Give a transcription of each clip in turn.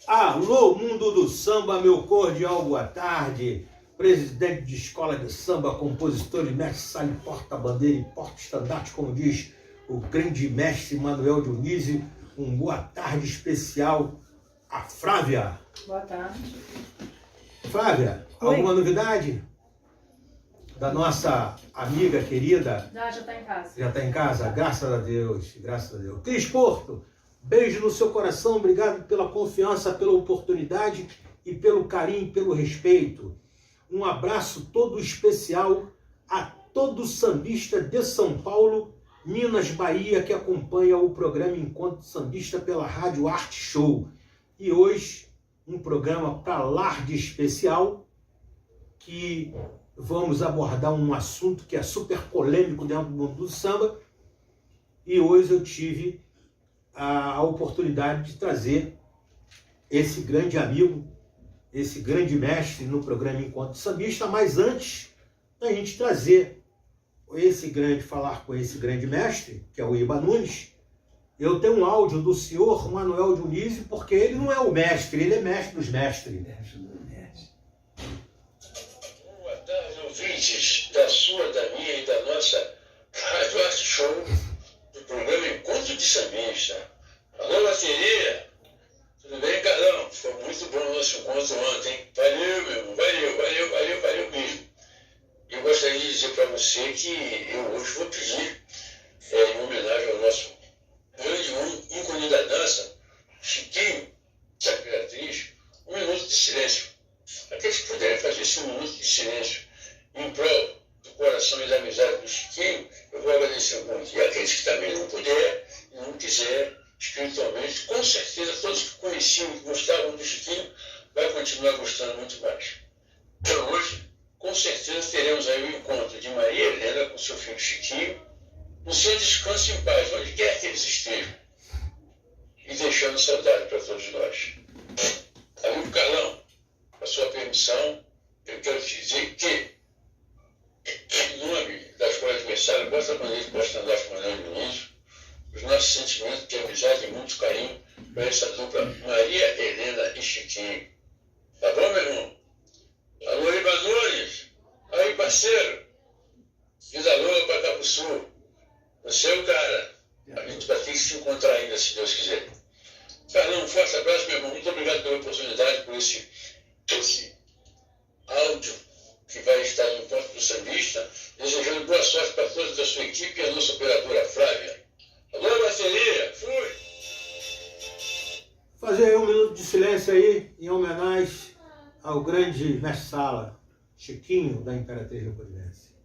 Alô, mundo do samba, meu cordial boa tarde. Presidente de escola de samba, compositor e mestre sala e porta-bandeira e porta-estandarte, como diz o grande mestre Manuel Dionísio. Um boa tarde especial a Flávia. Boa tarde. Flávia, Oi. Alguma novidade da nossa amiga querida? Já está em casa. Já está em casa? Graças a Deus, graças a Deus. Cris Porto, beijo no seu coração, obrigado pela confiança, pela oportunidade e pelo carinho, pelo respeito. Um abraço todo especial a todo sambista de São Paulo, Minas, Bahia, que acompanha o programa Encontro Sambista pela Rádio Arte Show. E hoje, um programa para lá de especial, que vamos abordar um assunto que é super polêmico dentro do mundo do samba. E hoje eu tive a oportunidade de trazer esse grande amigo, esse grande mestre no programa Encontro Sambista. Mas antes da gente trazer falar com esse grande mestre, que é o Iba Nunes, eu tenho um áudio do senhor Manuel Dionísio, porque ele não é o mestre, ele é mestre dos mestres. Boa tarde, ouvintes da sua, da minha e da nossa Rádio Arte Show, do programa Encontro de Sambista. Alô, bateria! Tudo bem, Carlão? Foi muito bom o nosso encontro ontem. Valeu, meu irmão. Valeu mesmo. Eu gostaria de dizer para você que eu hoje vou pedir, em homenagem ao nosso grande ícone da dança, Chiquinho, da Imperatriz, um minuto de silêncio. Aqueles que puderem fazer esse minuto de silêncio em prol do coração e da amizade do Chiquinho, eu vou agradecer muito. E aqueles que também não puderem e não quiserem, espiritualmente, com certeza todos que conheciam e gostavam do Chiquinho vai continuar gostando muito mais. Então hoje, com certeza teremos aí o encontro de Maria Helena com seu filho Chiquinho, no seu descanso em paz, onde quer que eles estejam, e deixando saudade para todos nós. Amigo Carlão, com a sua permissão, eu quero te dizer que, em nome da Escola Adversária, Porta-Bandeira e Porta-Estandarte Manuel Dionísio, os nossos sentimentos de amizade e muito carinho para essa dupla Maria Helena e Chiquinho. Tá bom, meu irmão? Alô, Iba Nunes! Aí, parceiro! Diz alô para Cabo Sul. Você é o cara. A gente vai ter que se encontrar ainda, se Deus quiser. Carlão, um forte abraço, meu irmão. Muito obrigado pela oportunidade, por esse áudio que vai estar no Encontro do Sambista. Desejando boa sorte para todos da sua equipe e a nossa operadora Flávia. Alô, bateria! Fui! Fazer aí um minuto de silêncio aí, em homenagem ao grande mestre-sala, Chiquinho, da Imperatriz Leopoldinense.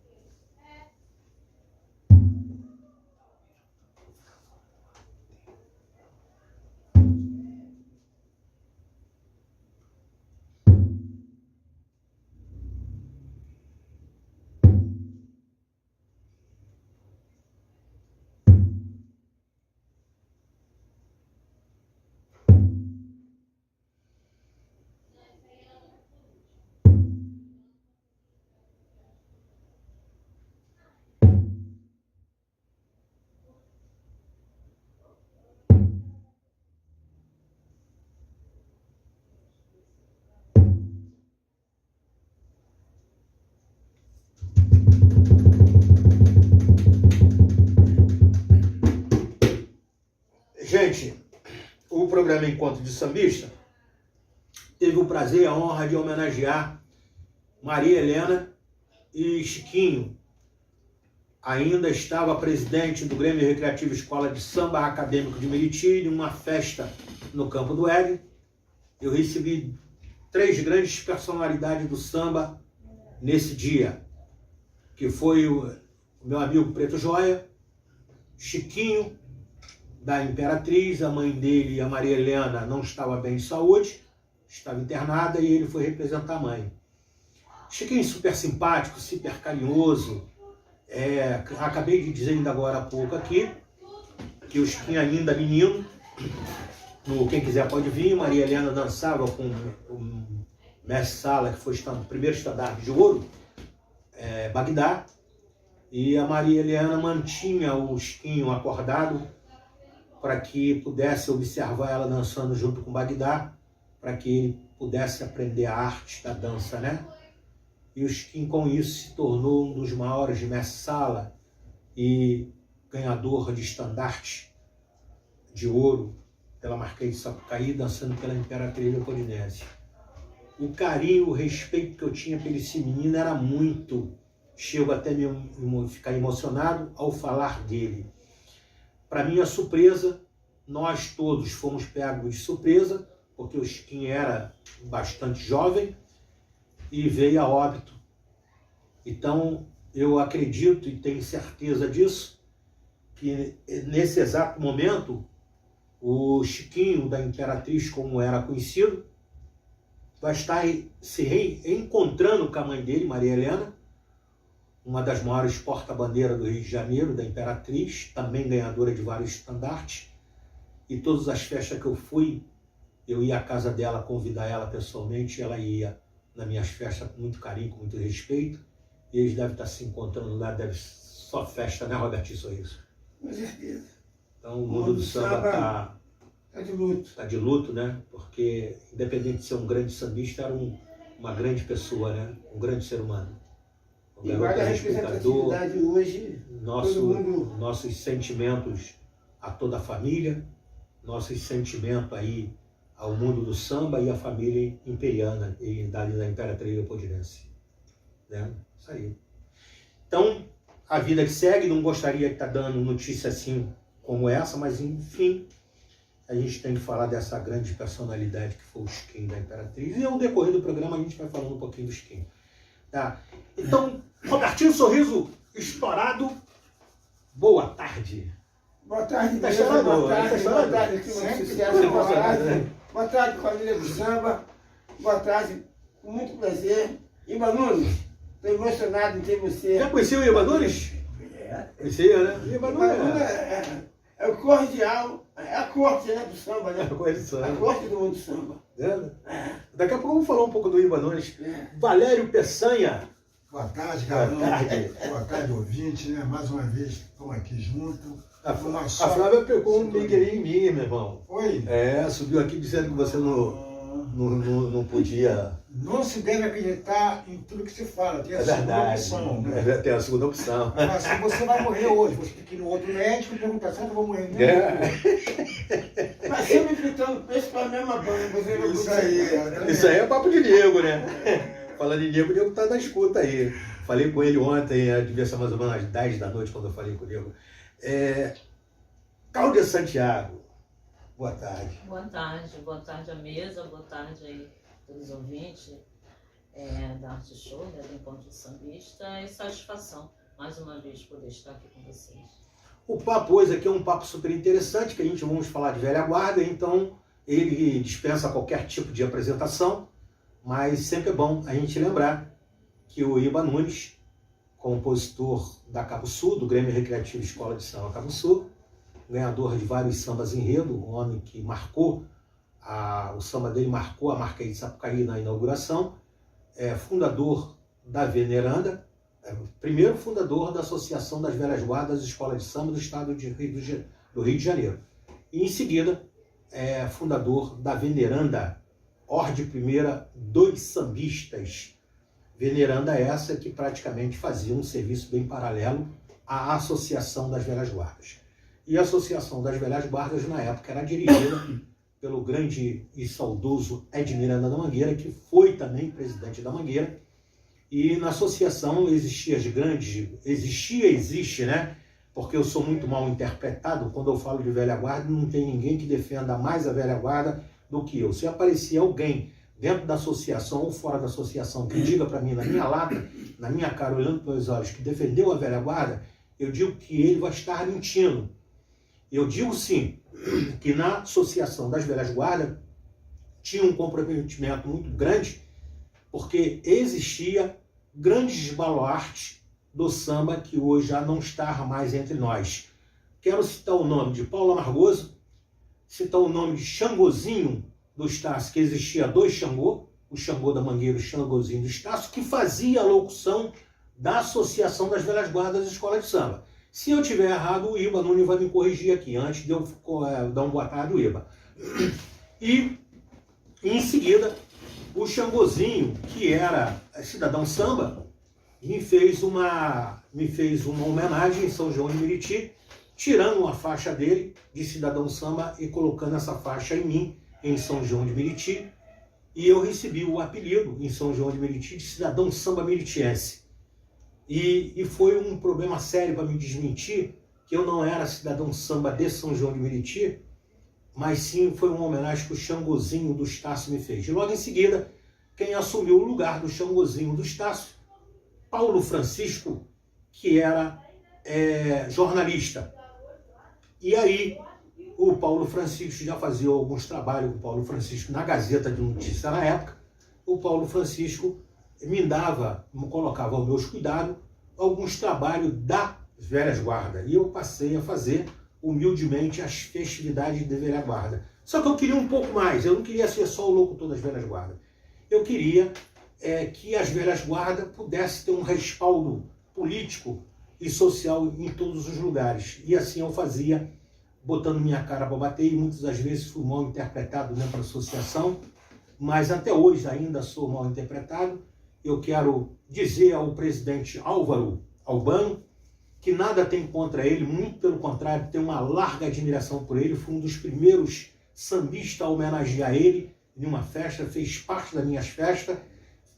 Gente, o programa Encontro de Sambista teve o prazer e a honra de homenagear Maria Helena e Chiquinho, ainda estava presidente do Grêmio Recreativo Escola de Samba Acadêmico de Meriti, em uma festa no Campo do Éden. Eu recebi 3 grandes personalidades do samba nesse dia, que foi o meu amigo Preto Joia, Chiquinho, da Imperatriz, a mãe dele, a Maria Helena, não estava bem de saúde, estava internada e ele foi representar a mãe. Chiquinho super simpático, super carinhoso. Acabei de dizer ainda agora há pouco aqui, que o Chiquinho ainda menino, no Quem Quiser Pode Vir, Maria Helena dançava com o mestre Sala, que foi o primeiro estandarte de ouro, Bagdá, e a Maria Helena mantinha o Chiquinho acordado para que pudesse observar ela dançando junto com Bagdá, para que ele pudesse aprender a arte da dança, né? E o Chiquinho, com isso, se tornou um dos maiores de mestre Sala e ganhador de estandarte de ouro pela Marquês de Sapucaí, dançando pela Imperatriz Leopoldinense. O carinho, o respeito que eu tinha por esse menino era muito. Chego até a ficar emocionado ao falar dele. Para minha surpresa, nós todos fomos pegos de surpresa, porque o Chiquinho era bastante jovem e veio a óbito. Então, eu acredito e tenho certeza disso, que nesse exato momento, o Chiquinho da Imperatriz, como era conhecido, vai estar se reencontrando com a mãe dele, Maria Helena, uma das maiores porta-bandeira do Rio de Janeiro, da Imperatriz, também ganhadora de vários estandartes. E todas as festas que eu fui, eu ia à casa dela convidar ela pessoalmente, ela ia nas minhas festas com muito carinho, com muito respeito. E eles devem estar se encontrando lá, deve só festa, né, Robertinho Sorriso? Com certeza. Então o mundo do samba está de luto. Está de luto, né? Porque, independente de ser um grande sambista, era uma grande pessoa, né? Um grande ser humano. Um E vale a representatividade hoje, nossos sentimentos a toda a família, nossos sentimentos aí ao mundo do samba e à família imperiana e da Imperatriz Leopoldinense. Né? Isso aí. Então, a vida que segue, não gostaria de estar dando notícia assim como essa, mas enfim, a gente tem que falar dessa grande personalidade que foi o Chiquinho da Imperatriz. E ao decorrer do programa a gente vai falando um pouquinho do Chiquinho. Tá? Então, Robertinho Sorriso, estourado, boa tarde. Boa tarde, Tá Deus, chorando, boa tarde, tá chorando. boa tarde, aqui no Sucesso, boa tarde. Boa tarde, família do samba. Boa tarde, com muito prazer. Iba Nunes, estou emocionado em ter você. Já conhecia o Iba Nunes? Conhecia, né? Iba Nunes é o cordial, é a corte, né, do samba, né? A corte do samba. A corte do mundo do samba. Daqui a pouco vamos falar um pouco do Iba Nunes. Valério Peçanha. Boa tarde, Carlão. Boa tarde, ouvinte, né? Mais uma vez estamos aqui juntos. A Flávia pegou um miguelinho em mim, meu irmão. Oi? Subiu aqui dizendo que você não podia. Não se deve acreditar em tudo que se fala. Tem a segunda opção, né? Tem a segunda opção. Mas se você vai morrer hoje, você tem que ir no outro médico e perguntar se eu vou morrer mesmo. Mas sempre fritando peixe com a mesma banha. Isso aí é papo de nego, né? Falando em nego, o nego tá na escuta aí. Falei com ele ontem, devia ser mais ou menos às 10 da noite quando eu falei com o nego. Cláudia Santiago, boa tarde. Boa tarde à mesa, boa tarde aí todos os ouvintes da Arte Show, né, do Encontro Sambista, e satisfação mais uma vez poder estar aqui com vocês. O papo hoje aqui é um papo super interessante, que a gente vamos falar de velha guarda, então ele dispensa qualquer tipo de apresentação, mas sempre é bom a gente lembrar que o Iba Nunes, compositor da Cabo Sul, do Grêmio Recreativo Escola de Samba Cabo Sul, ganhador de vários sambas enredo, um homem que marcou, o samba dele marcou a Marquês de Sapucaí na inauguração, fundador da Veneranda, primeiro fundador da Associação das Velhas Guardas Escola de Samba do Estado do Rio de Janeiro. E em seguida, fundador da Veneranda, Orde Primeira dos Sambistas. Veneranda essa que praticamente fazia um serviço bem paralelo à Associação das Velhas Guardas. E a Associação das Velhas Guardas, na época, era dirigida pelo grande e saudoso Ed Miranda da Mangueira, que foi também presidente da Mangueira, E na associação existe, né? Porque eu sou muito mal interpretado. Quando eu falo de velha guarda, não tem ninguém que defenda mais a velha guarda do que eu. Se aparecer alguém dentro da associação ou fora da associação que diga para mim, na minha lata, na minha cara, olhando para meus olhos, que defendeu a velha guarda, eu digo que ele vai estar mentindo. Eu digo sim, que na associação das velhas guardas tinha um comprometimento muito grande, porque existia grandes baluartes do samba que hoje já não está mais entre nós. Quero citar o nome de Paulo Amargoso, citar o nome de Xangozinho do Estácio, que existia dois Xangô, o Xangô da Mangueira e o Xangozinho do Estácio, que fazia a locução da Associação das Velhas Guardas da Escola de Samba. Se eu tiver errado, o Iba Nunes vai me corrigir aqui, antes de eu dar um boa tarde ao Iba. E, em seguida, o Xangozinho, que era cidadão samba, me fez uma homenagem em São João de Meriti, tirando uma faixa dele de cidadão samba e colocando essa faixa em mim, em São João de Meriti. E eu recebi o apelido, em São João de Meriti, de cidadão samba meritiense. E foi um problema sério para me desmentir que eu não era cidadão samba de São João de Meriti, mas sim foi uma homenagem que o Xangozinho do Estácio me fez. E logo em seguida, quem assumiu o lugar do Xangozinho do Estácio, Paulo Francisco, que era jornalista. E aí, o Paulo Francisco já fazia alguns trabalhos com o Paulo Francisco na Gazeta de Notícia na época. O Paulo Francisco me colocava aos meus cuidados alguns trabalhos das velhas guardas. E eu passei a fazer humildemente as festividades de velha guarda. Só que eu queria um pouco mais, eu não queria ser só o locutor das velhas guardas. Eu queria que as velhas guardas pudessem ter um respaldo político e social em todos os lugares. E assim eu fazia, botando minha cara para bater, e muitas das vezes fui mal interpretado dentro da associação, mas até hoje ainda sou mal interpretado. Eu quero dizer ao presidente Álvaro Albano que nada tem contra ele, muito pelo contrário, tenho uma larga admiração por ele. Fui um dos primeiros sambistas a homenagear ele em uma festa, fez parte das minhas festas.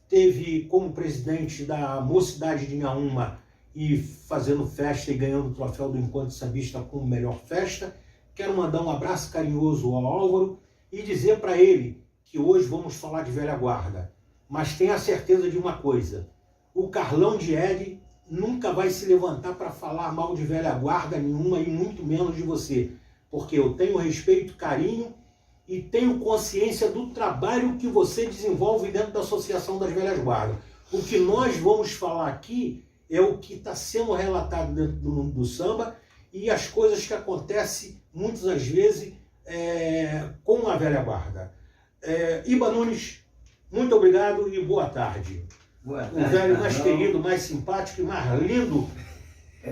Teve como presidente da Mocidade de Inhaúma e fazendo festa e ganhando o troféu do Encontro Sambista como melhor festa. Quero mandar um abraço carinhoso ao Álvaro e dizer para ele que hoje vamos falar de velha guarda. Mas tenha certeza de uma coisa, o Carlão de Ed nunca vai se levantar para falar mal de velha guarda nenhuma e muito menos de você, porque eu tenho respeito, carinho e tenho consciência do trabalho que você desenvolve dentro da Associação das Velhas Guardas. O que nós vamos falar aqui é o que está sendo relatado dentro do mundo do samba e as coisas que acontecem muitas das vezes com a velha guarda. Iba Nunes, muito obrigado e boa tarde. Boa tarde, o velho mais querido, mais simpático e mais lindo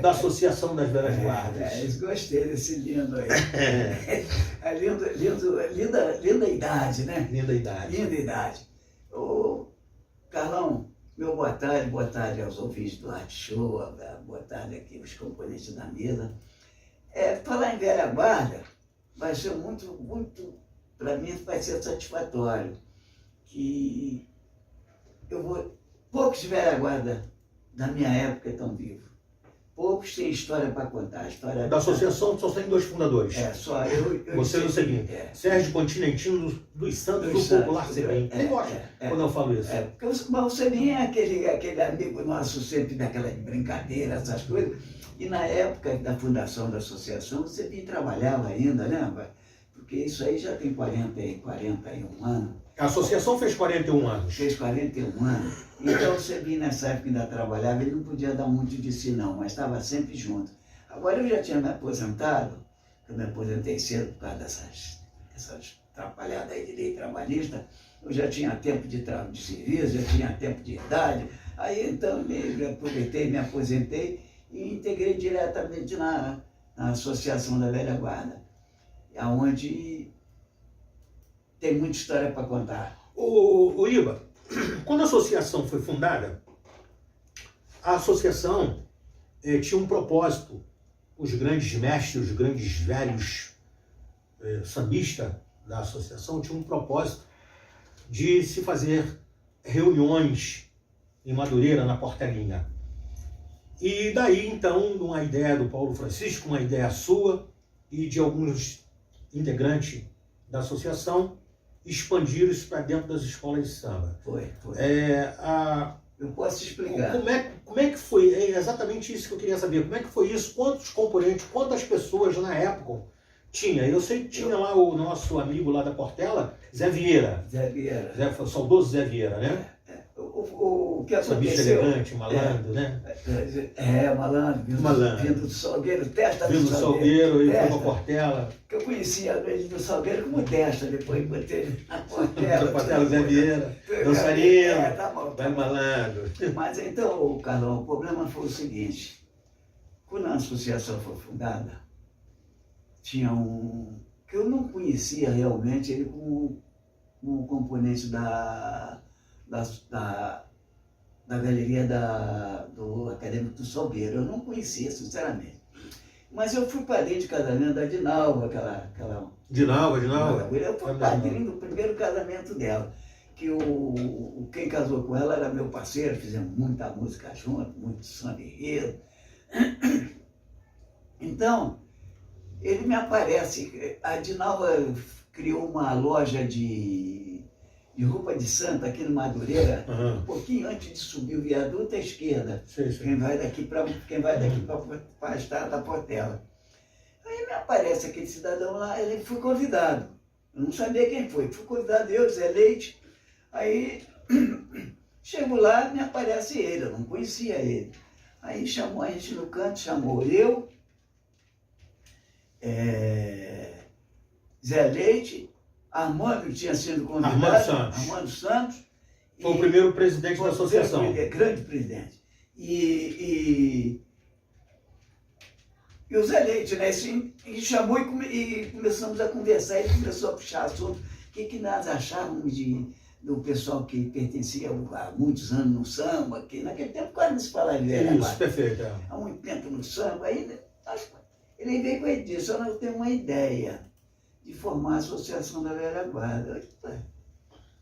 da Associação das Velhas Guardas. Gostei desse lindo aí. Linda idade, né? Linda idade. Linda idade. Ô, Carlão, meu boa tarde aos ouvintes do Arte Show, boa tarde aqui aos componentes da mesa. Falar em velha guarda vai ser muito, para mim vai ser satisfatório. Que poucos de velha guarda da minha época estão vivos. Poucos têm história para contar. História da associação só tem dois fundadores. Só eu. Você é o seguinte, Sérgio Continentino dos Santos do Popular Sebim. Quem gosta quando eu falo isso? Porque o Sebim é aquele amigo nosso sempre daquela brincadeira, essas coisas. E na época da fundação da associação, o Sebim trabalhava ainda, né? Porque isso aí já tem 41 anos. A associação fez 41 anos. Fez 41 anos. Então o Sebim nessa época ainda trabalhava, ele não podia dar muito de si não, mas estava sempre junto. Agora eu já tinha me aposentado, eu me aposentei cedo por causa dessas atrapalhadas aí de lei trabalhista, eu já tinha tempo de serviço, já tinha tempo de idade, aí então me aproveitei, me aposentei e integrei diretamente na Associação da Velha Guarda, onde tem muita história para contar. O Iba, quando a associação foi fundada, a associação tinha um propósito. Os grandes mestres, os grandes velhos sambistas da associação tinham um propósito de se fazer reuniões em Madureira, na Portelinha. E daí, então, uma ideia do Paulo Francisco, uma ideia sua e de alguns integrantes da associação, expandir isso para dentro das escolas de samba. Foi. Eu posso te explicar. Como é que foi? É exatamente isso que eu queria saber. Como é que foi isso? Quantos componentes, quantas pessoas na época tinha? Eu sei que tinha lá o nosso amigo lá da Portela, Zé Vieira. O saudoso Zé Vieira, né? O que Essa bicha aconteceu... elegante, malandro, né? Malandro. Vindo do Salgueiro, testa Vindo do Salgueiro e foi pra Portela. Que eu conhecia ele do Salgueiro como testa, depois botei ele na Portela. Portela, Zé Vieira, dançarino, tá bom. vai malandro. Mas então, Carlão, o problema foi o seguinte. Quando a associação foi fundada, tinha um... que eu não conhecia realmente ele como componente da galeria do Acadêmico do Salgueiro. Eu não conhecia, sinceramente. Mas eu fui padrinho de casamento da Dinalva, aquela... Dinalva. Eu fui padrinho do primeiro casamento dela. Que quem casou com ela era meu parceiro, fizemos muita música junto, muito samba enredo. Então, ele me aparece. A Dinalva criou uma loja de roupa de santa aqui no Madureira, um pouquinho antes de subir o viaduto à esquerda. Sim. Quem vai daqui para a estrada da Portela. Aí me aparece aquele cidadão lá, ele foi convidado. Eu não sabia quem foi. Fui convidado eu, Zé Leite. Aí chego lá, me aparece ele, eu não conhecia ele. Aí chamou a gente no canto, chamou eu, Zé Leite, Armando, que tinha sido convidado, Armando Santos. Foi o primeiro presidente da associação. Grande presidente. E o Zé Leite, né? Assim, e chamou e começamos a conversar. Ele começou a puxar assunto. O que nós achávamos do pessoal que pertencia há muitos anos no samba, que naquele tempo quase não se falava de velha guarda. Isso, perfeito. Há muito tempo no samba. Aí ele veio com ele disse, eu tenho uma ideia de formar a Associação da Velha Guarda. Eu disse,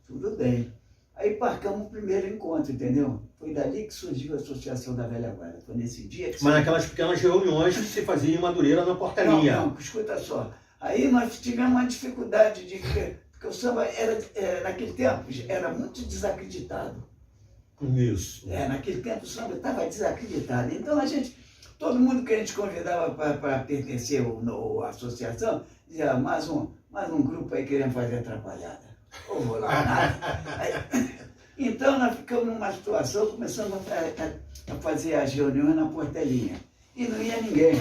tudo bem. Aí marcamos o primeiro encontro, entendeu? Foi dali que surgiu a Associação da Velha Guarda. Foi nesse dia que... Mas naquelas pequenas reuniões que se faziam em Madureira, na Portelinha. Não, escuta só. Aí nós tivemos uma dificuldade porque o samba naquele tempo era muito desacreditado. Isso. Naquele tempo o samba estava desacreditado. Então todo mundo que a gente convidava para pertencer à associação, dizia, mais um grupo aí querendo fazer atrapalhada. Ou vou lá nada. Então nós ficamos numa situação, começamos a fazer as reuniões na Portelinha. E não ia ninguém.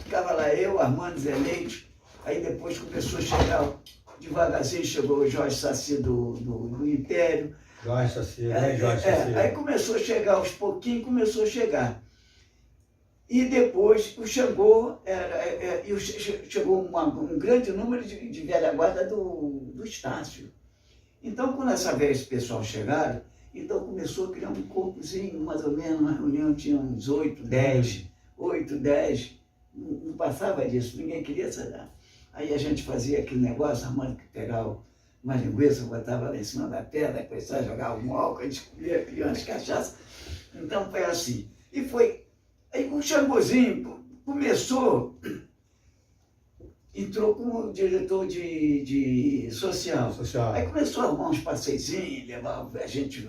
Ficava lá eu, Armando, Zé Leite. Aí depois começou a chegar, devagarzinho chegou o Jorge Saci do Império. Jorge Saci, Jorge Saci. Aí começou a chegar, aos pouquinhos começou a chegar. E depois o Xangô, chegou um grande número de velha guarda do Estácio. Então, quando esse pessoal chegaram, então começou a criar um corpozinho, mais ou menos, uma reunião tinha uns 8, 10, não passava disso, ninguém queria saber. Aí a gente fazia aquele negócio, a mãe que pegava uma linguiça, botava lá em cima da pedra, começava a jogar um álcool, a gente comia criança, cachaça. Então foi assim. E foi... Aí o Xangôzinho começou, entrou como diretor de social. Aí começou a arrumar uns passeizinhos, levava a gente,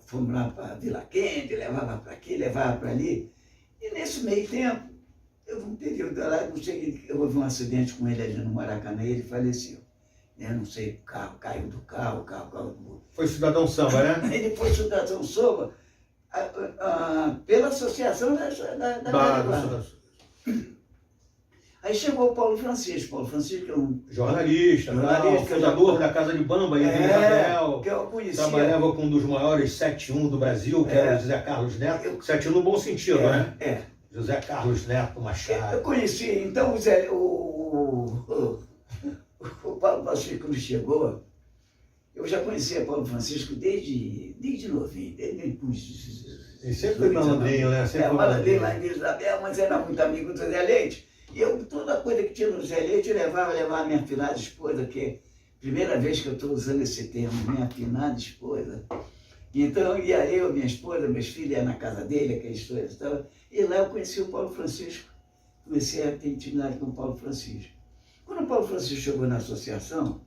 fomos lá para Vila Quente, levava para aqui, levava para ali. E nesse meio tempo, um período lá, não sei, houve um acidente com ele ali no Maracanã e ele faleceu. Não sei, o carro caiu do carro. Foi cidadão samba, né? Ele foi cidadão samba. Pela associação da Aí chegou o Paulo Francisco que é um jornalista, fundador da Casa de Bamba, em Vila Isabel, que eu conhecia. Trabalhava com um dos maiores 7-1 do Brasil, que era o José Carlos Neto. 7-1 no bom sentido, né? José Carlos Neto Machado. Eu conheci, então o Paulo Francisco quando chegou, eu já conhecia Paulo Francisco desde novinho, E sempre foi malandrinho, né? Malandrinho lá em Vila Isabel, mas era muito amigo do Zé Leite. E eu, toda coisa que tinha no Zé Leite, eu levava a minha afinada esposa, que é a primeira vez que eu estou usando esse termo, minha afinada esposa. Então, ia eu, minha esposa, meus filhos, ia na casa dele, aquelas coisas e tal. E lá eu conheci o Paulo Francisco. Comecei a ter intimidade com o Paulo Francisco. Quando o Paulo Francisco chegou na associação,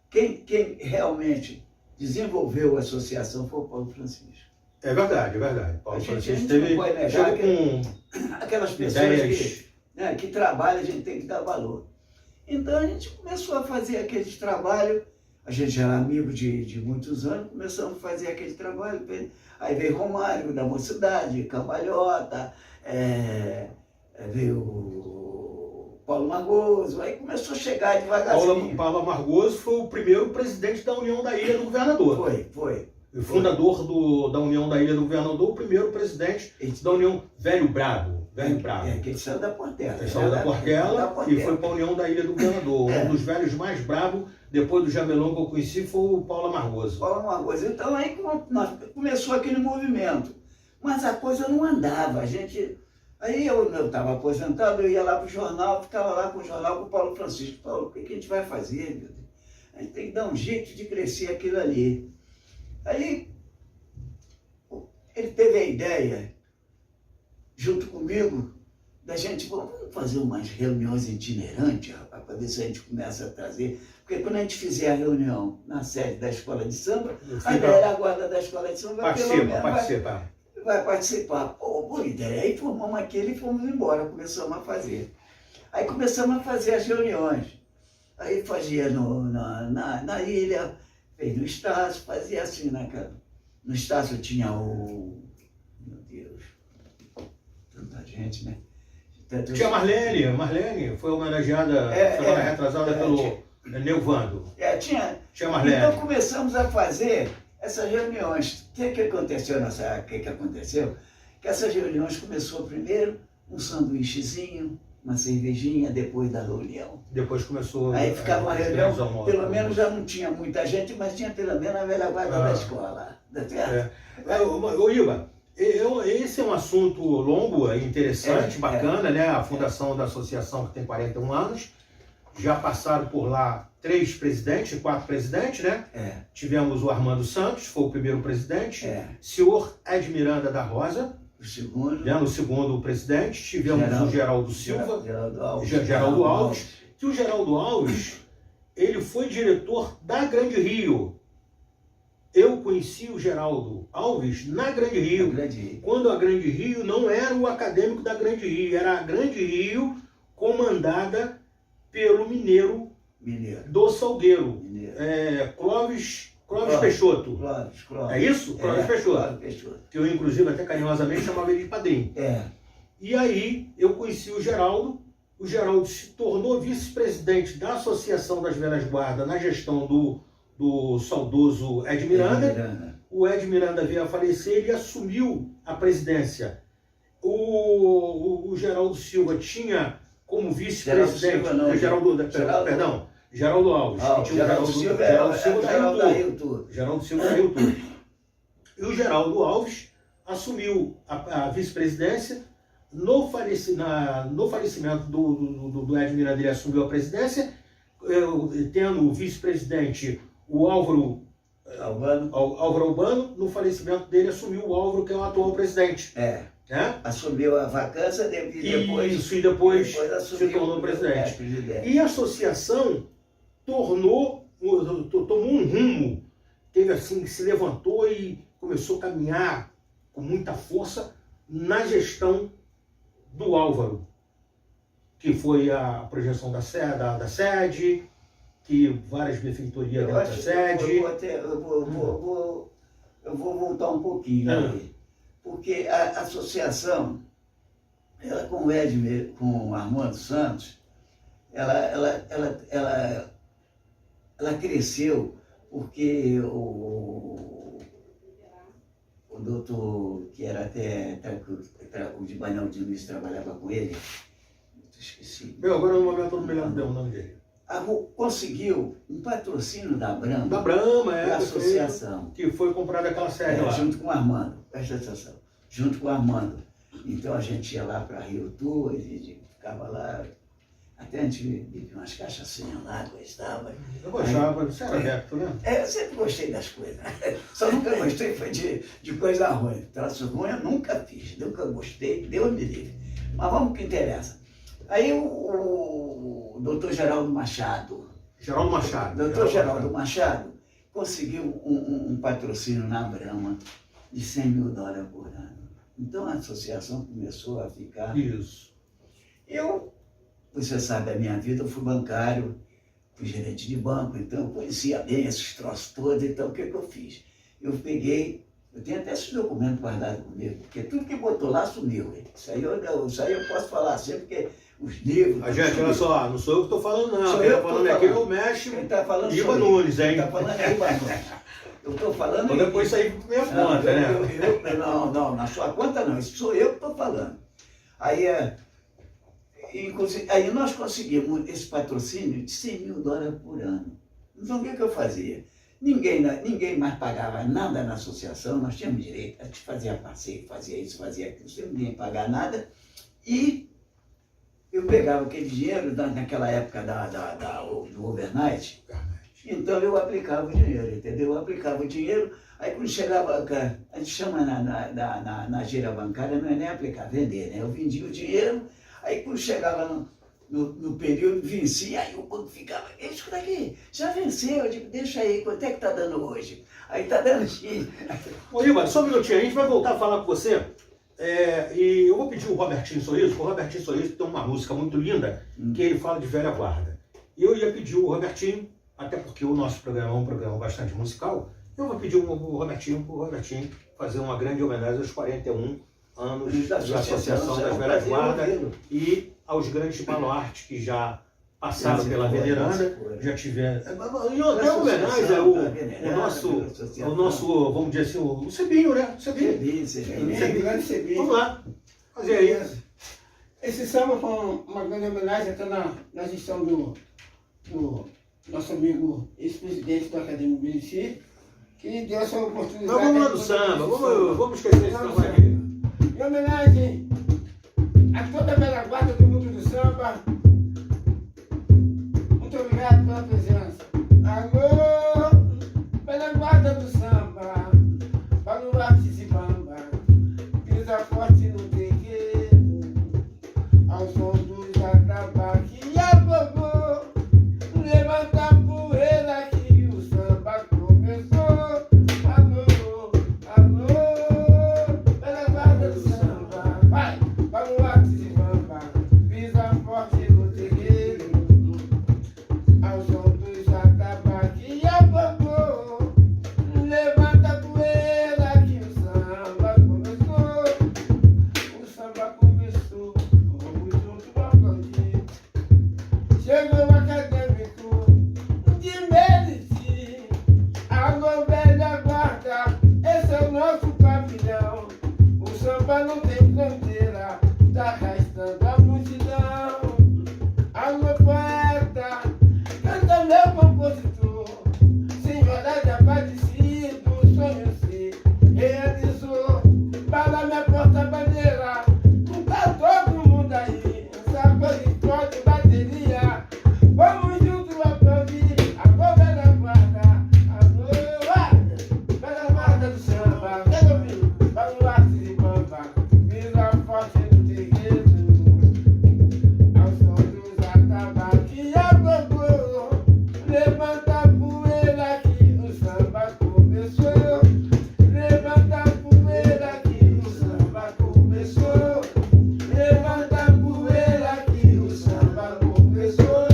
quem realmente desenvolveu a associação foi o Paulo Francisco. É verdade, é verdade. Paulo A gente Francisco não pode negar chegou que com aquelas pessoas ideias. que trabalham, a gente tem que dar valor. Então a gente começou a fazer aquele trabalho, a gente era amigo de muitos anos, começamos a fazer aquele trabalho. Aí veio Romário, da Mocidade, Cambalhota, veio o Paulo Margoso, aí começou a chegar devagarzinho. Paulo Margoso foi o primeiro presidente da União da Ilha do Governador. Foi. O fundador da União da Ilha do Governador, o primeiro presidente da União Velho Brabo. Que ele saiu da Portela. Ele saiu da Portela e foi para a União da Ilha do Governador. Um dos velhos mais bravos, depois do Jamelão que eu conheci, foi o Paulo Margoso. Paulo Margoso. Então aí começou aquele movimento. Mas a coisa não andava. Aí eu estava aposentado, eu ia lá para o jornal, ficava lá com o jornal com o Paulo Francisco. Paulo, o que a gente vai fazer, meu Deus? A gente tem que dar um jeito de crescer aquilo ali. Aí ele teve a ideia, junto comigo, da gente, vamos fazer umas reuniões itinerantes, rapaz, para ver se a gente começa a trazer. Porque quando a gente fizer a reunião na sede da escola de samba, a velha guarda da escola de samba vai participar. Pô, boa ideia. Aí formamos aquele e fomos embora, começamos a fazer. Aí começamos a fazer as reuniões. Aí fazia na ilha, fez no Estácio, fazia assim, né, cara? No Estácio tinha o... Meu Deus, tanta gente, né? Tinha Marlene foi homenageada, semana retrasada pelo Neuvando. Tinha Marlene. Então começamos a fazer essas reuniões. O que aconteceu Que essas reuniões começou primeiro um sanduíchezinho, uma cervejinha, depois da reunião. Depois começou... Aí ficava uma reunião, pelo menos já não tinha muita gente, mas tinha pelo menos a velha guarda da escola. Ô Iba, esse é um assunto longo, interessante, bacana, né? A fundação da associação que tem 41 anos. Já passaram por lá 4 presidentes, né? Tivemos o Armando Santos, foi o primeiro presidente. Senhor Ed Miranda da Rosa, o segundo presidente. Tivemos o Geraldo Silva, Geraldo Alves. Que o Geraldo Alves, ele foi diretor da Grande Rio. Eu conheci o Geraldo Alves na Grande Rio, quando a Grande Rio não era o acadêmico da Grande Rio, era a Grande Rio comandada pelo mineiro do Salgueiro, Clóvis Peixoto. É isso? Clóvis Peixoto. Que eu, inclusive, até carinhosamente chamava ele de padrinho. E aí eu conheci o Geraldo se tornou vice-presidente da Associação das Velhas Guardas na gestão do saudoso Ed Miranda. O Ed Miranda veio a falecer, ele assumiu a presidência. O Geraldo Silva tinha como vice-presidente... Geraldo Alves. Geraldo Silva da Rio Tour. Geraldo Silva da Rio Tour. E o Geraldo Alves assumiu a vice-presidência. No falecimento do Ed Miranda, ele assumiu a presidência, tendo o vice-presidente o Álvaro Albano. No falecimento dele assumiu o Álvaro, que é o atual presidente. Assumiu a vacância e depois se tornou presidente. E a associação tomou um rumo, se levantou e começou a caminhar com muita força na gestão do Álvaro, que foi a projeção da sede, que várias benfeitorias dentro da sede. Eu vou voltar um pouquinho ali, porque a associação, ela com o Armando Santos, ela cresceu porque o doutor, que era até o de Banhão de Luiz, trabalhava com ele, esqueci. Agora no momento eu não me lembro o nome dele. Conseguiu um patrocínio da Brahma. Da Brahma, da associação. Que foi comprada aquela sede lá. Junto com o Armando, presta atenção. Junto com o Armando. Então a gente ia lá para Rio Tour, a gente ficava lá. Até a gente bebia umas cachaçinhas lá, gostava. Eu gostava, você era aberto, né? Eu sempre gostei das coisas. Só nunca gostei foi de coisa ruim. Traço ruim eu nunca fiz, nunca gostei, Deus me livre. Mas vamos ao que interessa. Aí o doutor Geraldo Machado. Geraldo Machado. Doutor Geraldo Machado conseguiu um patrocínio na Brahma de $100 mil por ano. Então a associação começou a ficar... Isso. Você sabe a minha vida, eu fui bancário, fui gerente de banco, então eu conhecia bem esses troços todos, então o que eu fiz? Eu peguei, eu tenho até esses documentos guardados comigo, porque tudo que botou lá sumiu. Isso aí eu posso falar sempre, porque os livros... Gente, olha só, não sou eu que estou falando, não. Sou Quem eu está que falando tô aqui é falando. o mestre Quem está falando Iva sou eu. Nunes, hein? Quem está falando é Iva Nunes. Eu estou falando... Então depois isso aí por minha conta, né? Não, na sua conta não, isso sou eu que estou falando. Aí nós conseguimos esse patrocínio de $100 mil por ano. Então o que eu fazia? Ninguém mais pagava nada na associação, nós tínhamos direito, a gente fazia passeio, fazia isso, fazia aquilo, sem ninguém pagar nada. E eu pegava aquele dinheiro naquela época do overnight, então eu aplicava o dinheiro, entendeu? Eu aplicava o dinheiro, aí quando chegava, a gente chama na gíria bancária, não é nem aplicar, vender, né? Eu vendia o dinheiro, aí quando chegava no período, vencia, aí o banco ficava, escuta aqui, já venceu, eu digo, deixa aí, quanto é que tá dando hoje? Aí tá dando X. Ô, Iva, só um minutinho, a gente vai voltar a falar com você, e eu vou pedir o Robertinho Sorriso, porque o Robertinho Sorriso tem uma música muito linda, que ele fala de velha guarda. E eu ia pedir o Robertinho, até porque o nosso programa é um programa bastante musical, eu vou pedir o Robertinho para o Robertinho fazer uma grande homenagem aos 41 anos da Associação das Velhas Guardas e aos grandes baluartes que já passaram pela veneranda, já tiveram. E outra homenagem ao nosso, vamos dizer assim, o Cebinho, né? Cebinho. Grande Cebinho. Vamos lá, fazer aí. Esse samba foi uma grande homenagem até na gestão do nosso amigo ex-presidente da Academia Merici, que deu essa oportunidade. Mas vamos lá do samba, vamos esquecer esse samba aqui. Em homenagem a toda a velha guarda do mundo do samba, muito obrigado pela presença. Alô, velha guarda do samba, baluartes e bamba, pisa forte no terreiro, ao som dos atabaques e a gogô, levanta a poeira que o samba começou. Alô, alô, velha guarda do samba, vai, baluartes e bamba, pisa forte no terreiro, ao som dos atabaques e a gogô, levanta a poeira que o samba começou. O samba começou, vamos juntos aplaudir. Chegou o acadêmico de Merici, alô velha guarda, esse é o nosso pavilhão. O samba não tem fronteira, tá arrastando a multidão. Alô poeta, canta meu compositor, senhora de Aparecido, o sonho se realizou. Para minha porta-bandeira, tá todo mundo aí, sabor pode bateria. Vamos juntos aplaudir a velha guarda, velha guarda do samba. Quero ouvir, baluartes e bamba, pisa forte no terreiro, ao som dos atabaques e a gogô, levanta a poeira que o samba começou. Levanta a poeira que o samba começou. Levanta a poeira que o samba começou.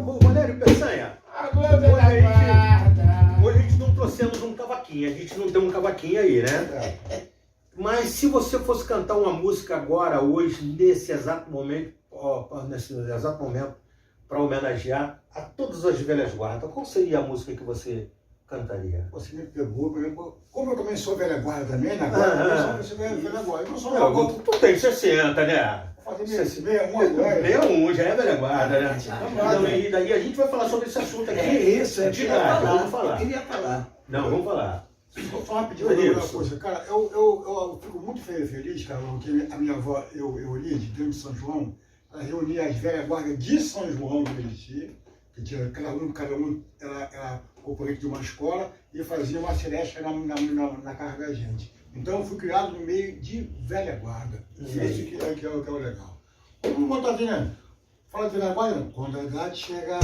Ô, Valério Peçanha, Alô, velha guarda. hoje a gente não trouxemos um cavaquinho, a gente não tem um cavaquinho aí, né? Mas se você fosse cantar uma música agora, hoje, nesse exato momento, para homenagear a todas as velhas guardas, qual seria a música que você cantaria? Você me pegou, como eu também sou velha guarda também, na guarda, eu sou velha guarda. Eu não sou velha guarda. Tu tem 60, né? Vou fazer 61 agora. 61, já é velha guarda, né? Vamos lá. E daí a gente vai falar sobre esse assunto aqui. Eu De nada, vamos falar. queria falar. Não, vamos falar. Vou falar rapidinho uma coisa, cara. Eu fico muito feliz, cara, que a minha avó, Eulide, dentro de São João, ela reunia as velhas guardas de São João do Meriti, que tinha cada um era componente de uma escola, e fazia uma celeste na casa da gente. Então eu fui criado no meio de velha guarda. Isso que é o legal. Vamos botar assim, né? Fala de velha guarda. Quando a idade chegar,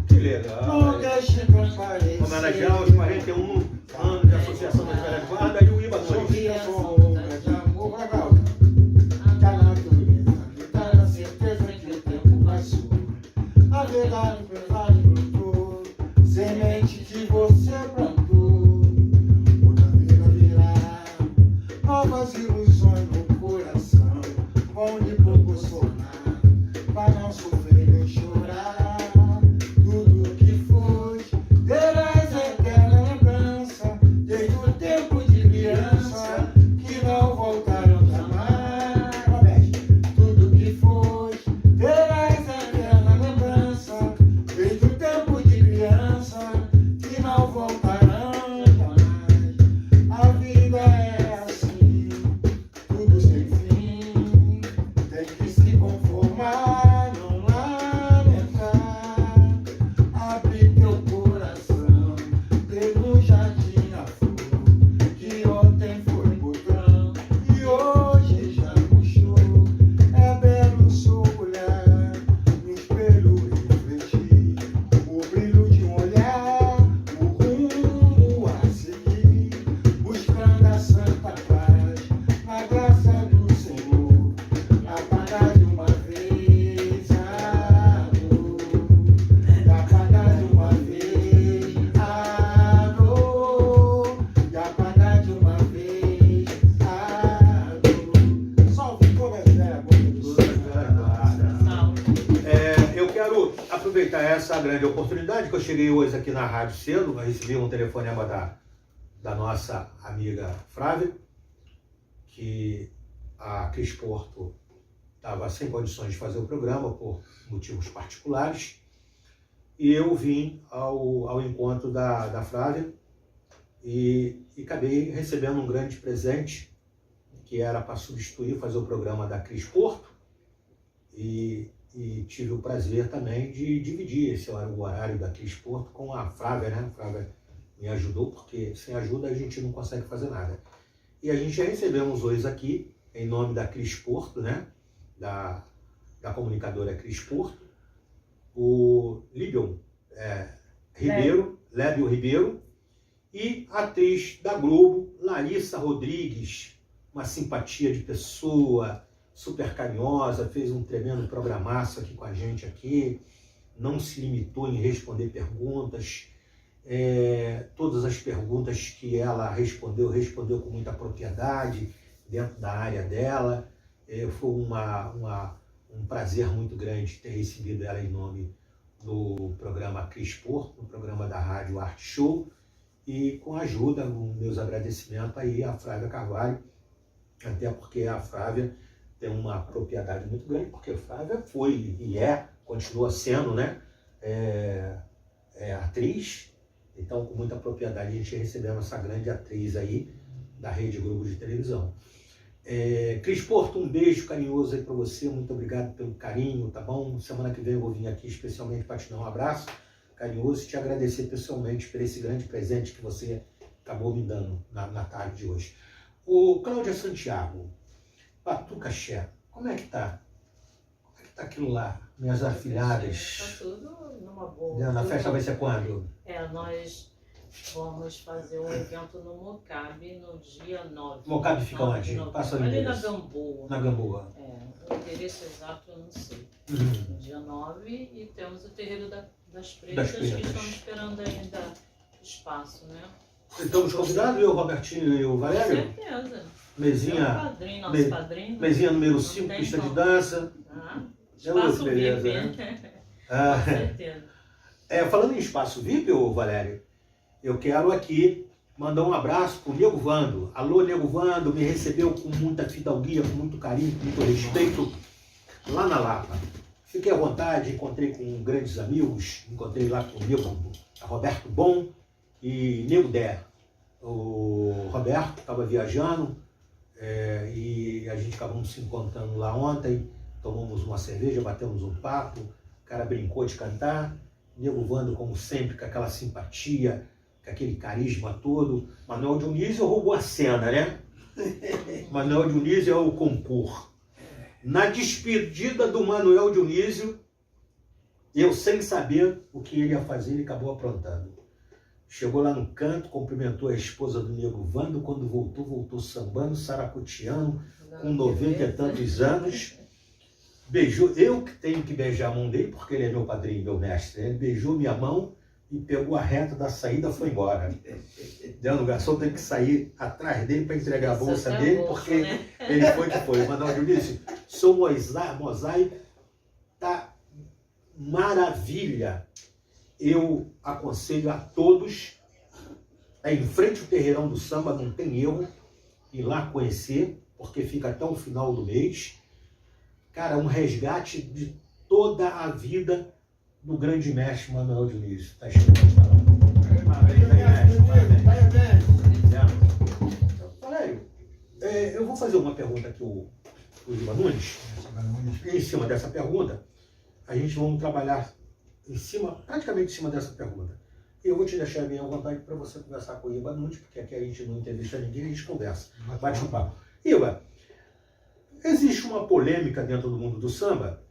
Que legal. não deixe transparecer. Homenagear os 41 anos de Associação das Velhas Guardas e o IBA 2. Sorria sombra de amor, legal. Que a natureza lhe dá a certeza que o tempo passou. A verdade pesada brotou, semente que você plantou. Outra vida virá, novas ilusões no coração, vão lhe proporcionar, pra não sofrer nem chorar. Tudo que foi, terás eterna lembrança, desde o tempo de criança, que não voltaram jamais. Tudo que foi, terás eterna lembrança, desde o tempo de criança, que não voltarão jamais. A vida é assim, tudo sem fim, tem que se conformar, não lamentar. Abre teu coração, tem um jardim a flor, que ontem foi botão e hoje já murchou. É belo o seu olhar, no espelho refletir, o brilho de um olhar, o rumo a seguir, buscando a santa paz, na graça do Senhor, apagar de uma vez a dor, apagar de uma vez a dor, e apagar de uma vez a dor. Salve toda a velha guarda. Salve. Eu quero aproveitar essa grande oportunidade que eu cheguei hoje aqui na rádio cedo, eu recebi um telefonema da nossa amiga Flávia, que a Cris Porto estava sem condições de fazer o programa por motivos particulares, e eu vim ao encontro da Flávia e acabei recebendo um grande presente, que era para substituir, fazer o programa da Cris Porto, e tive o prazer também de dividir o horário da Cris Porto com a Flávia, né? A Flávia me ajudou, porque sem ajuda a gente não consegue fazer nada. E a gente já recebemos hoje aqui, em nome da Cris Porto, né? Da comunicadora Cris Porto, o Lébio Ribeiro, e a atriz da Globo, Larissa Rodrigues, uma simpatia de pessoa, super carinhosa, fez um tremendo programaço aqui com a gente aqui, não se limitou em responder perguntas, todas as perguntas que ela respondeu com muita propriedade, dentro da área dela. Foi um prazer muito grande ter recebido ela em nome do programa Cris Porto, no programa da Rádio Arte Show, e com a ajuda, meus agradecimentos aí à Flávia Carvalho, até porque a Flávia tem uma propriedade muito grande, porque a Flávia foi e continua sendo, né, atriz. Então, com muita propriedade, a gente recebendo essa grande atriz aí da Rede Globo de televisão. Cris Porto, um beijo carinhoso aí para você, muito obrigado pelo carinho, tá bom? Semana que vem eu vou vir aqui especialmente para te dar um abraço carinhoso e te agradecer pessoalmente por esse grande presente que você acabou me dando na tarde de hoje. O Cláudia Santiago, Patucaxé, como é que tá? Como é que tá aquilo lá? Minhas afilhadas. Tá tudo numa boa. Na festa vai ser quando? Nós vamos fazer um evento no Mocabe no dia 9. Mocabe fica onde? Passa o ali na endereço. Gamboa. Na Gamboa. O endereço exato eu não sei. No dia 9, e temos o Terreiro das Pretas, que estamos esperando ainda espaço, né? Estamos convidados, eu, o Robertinho e o Valério? Com certeza. Mesinha, Nosso padrinho. mesinha número 5, pista de dança. Espaço beleza, VIP, né? Com certeza. Falando em espaço VIP, Valério, eu quero aqui mandar um abraço pro Nego Vando. Alô, Nego Vando, me recebeu com muita fidalguia, com muito carinho, com muito respeito, lá na Lapa. Fiquei à vontade, encontrei com grandes amigos, encontrei lá com o Nego Roberto Bom e Nego Der. O Roberto estava viajando e a gente acabamos se encontrando lá ontem, tomamos uma cerveja, batemos um papo, o cara brincou de cantar, Nego Vando, como sempre, com aquela simpatia, com aquele carisma todo. Manuel Dionísio roubou a cena, né? Manuel Dionísio é o concurso. Na despedida do Manuel Dionísio, eu, sem saber o que ele ia fazer, ele acabou aprontando. Chegou lá no canto, cumprimentou a esposa do Nego Vando, quando voltou sambando, saracoteando, com 90 e tantos anos. Beijou, eu que tenho que beijar a mão dele, porque ele é meu padrinho, meu mestre. Ele beijou minha mão e pegou a reta da saída e foi embora. O garçom tem que sair atrás dele para entregar a bolsa dele, porque ele foi que foi. Manuel Dionísio, seu mosaico tá maravilha. Eu aconselho a todos a ir em frente ao Terreirão do Samba, não tem erro, ir lá conhecer, porque fica até o final do mês. Cara, um resgate de toda a vida do grande mestre Manuel Dionísio. Tá escrito lá. Parabéns. Valério, eu vou fazer uma pergunta aqui ao Lima Nunes. E em cima dessa pergunta, a gente vai trabalhar praticamente em cima dessa pergunta. E eu vou te deixar bem à vontade para você conversar com o Iba Nunes, porque aqui a gente não entrevista ninguém, a gente conversa, bate um papo. Iba, existe uma polêmica dentro do mundo do samba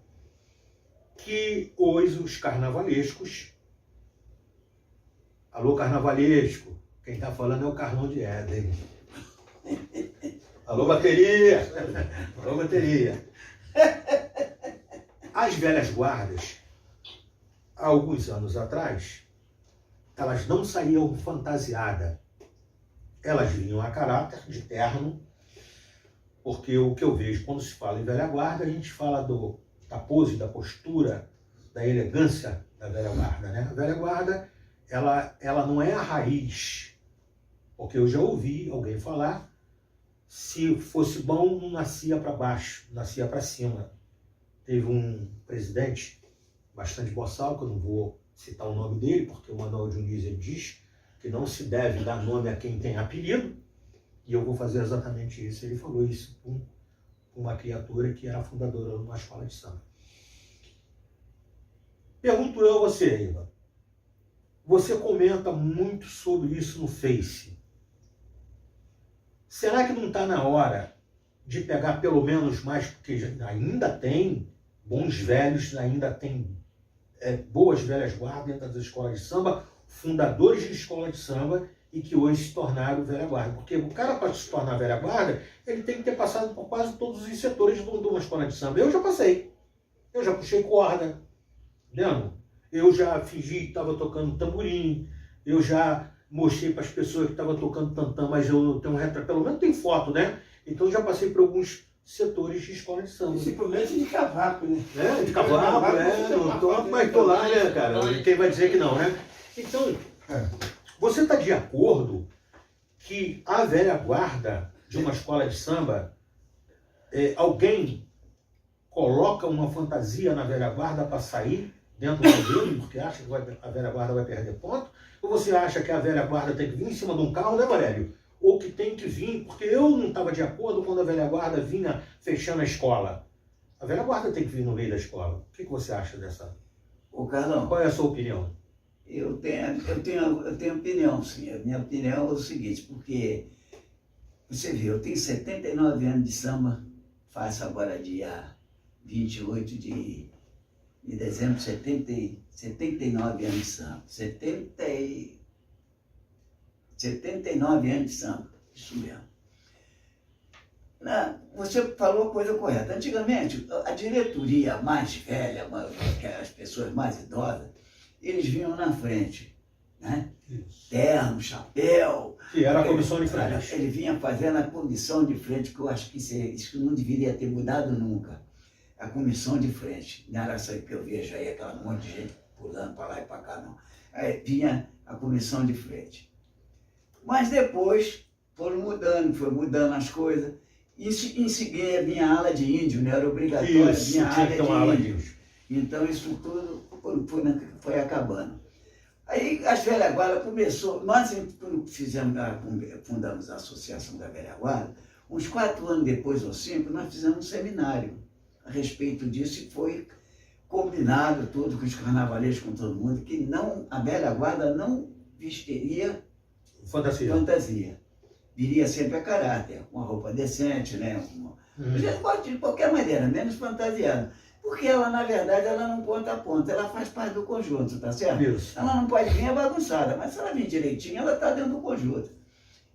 que hoje os carnavalescos... Alô, carnavalesco, quem está falando é o Carlão de Éden. Alô, bateria! Alô, bateria! As velhas guardas, há alguns anos atrás, elas não saíam fantasiadas. Elas vinham a caráter de terno, porque o que eu vejo quando se fala em velha guarda, a gente fala da pose, da postura, da elegância da velha guarda, né? A velha guarda, ela não é a raiz, porque eu já ouvi alguém falar, se fosse bom, não nascia para baixo, nascia para cima. Teve um presidente bastante boçal, que eu não vou citar o nome dele, porque o Manuel Dionísio diz que não se deve dar nome a quem tem apelido, e eu vou fazer exatamente isso. Ele falou isso com uma criatura que era fundadora de uma escola de samba. Pergunto eu a você, Iba. Você comenta muito sobre isso no Face. Será que não está na hora de pegar pelo menos mais, porque ainda tem bons velhos, ainda tem boas velhas guardas dentro das escolas de samba, fundadores de escola de samba, e que hoje se tornaram velha guarda. Porque o cara, para se tornar velha guarda, ele tem que ter passado por quase todos os setores de uma escola de samba. Eu já passei. Eu já puxei corda, entendeu? Eu já fingi que estava tocando tamborim, eu já mostrei para as pessoas que estava tocando tantã, mas eu tenho um retrato, pelo menos tem foto, né? Então eu já passei por alguns setores de escola de samba. Principalmente de cavaco, né? De cavaco, não toco, mas tô lá, né, cara? Quem vai dizer que não, né? Então, você está de acordo que a velha guarda de uma escola de samba, alguém coloca uma fantasia na velha guarda para sair dentro do dele, porque acha que a velha guarda vai perder ponto? Ou você acha que a velha guarda tem que vir em cima de um carro, né, Valério? Ou que tem que vir, porque eu não estava de acordo quando a velha guarda vinha fechando a escola. A velha guarda tem que vir no meio da escola. O que você acha dessa? Ô, Carlão, qual é a sua opinião? Eu tenho opinião, sim. A minha opinião é o seguinte, porque você vê, eu tenho 79 anos de samba, faço agora dia 28 de dezembro, 79 anos de samba. 79 anos de samba, isso mesmo. Você falou a coisa correta. Antigamente, a diretoria mais velha, as pessoas mais idosas, eles vinham na frente, né? Isso. Terno, chapéu. Que era a comissão de frente. Ele vinha fazendo a comissão de frente, que eu acho que isso não deveria ter mudado nunca. A comissão de frente. Não era isso aí que eu vejo aí, aquela monte de gente pulando para lá e para cá, não. Aí vinha a comissão de frente. Mas depois foi mudando as coisas. E em seguida vinha a ala de índio, né? Era obrigatório, isso, vinha a ala de índio. índio. Então isso tudo foi acabando. Aí as velha guarda começou, nós quando fundamos a Associação da Velha Guarda, uns 4 anos depois ou 5, nós fizemos um seminário. a respeito disso e foi combinado tudo com os carnavalescos, com todo mundo, que não, a velha guarda não vestiria fantasia. Viria sempre a caráter, com uma roupa decente, né? De qualquer maneira, menos fantasiada. Porque ela, na verdade, ela não conta a ponta, ela faz parte do conjunto, tá certo? Isso. Ela não pode vir bagunçada, mas se ela vir direitinho, ela está dentro do conjunto.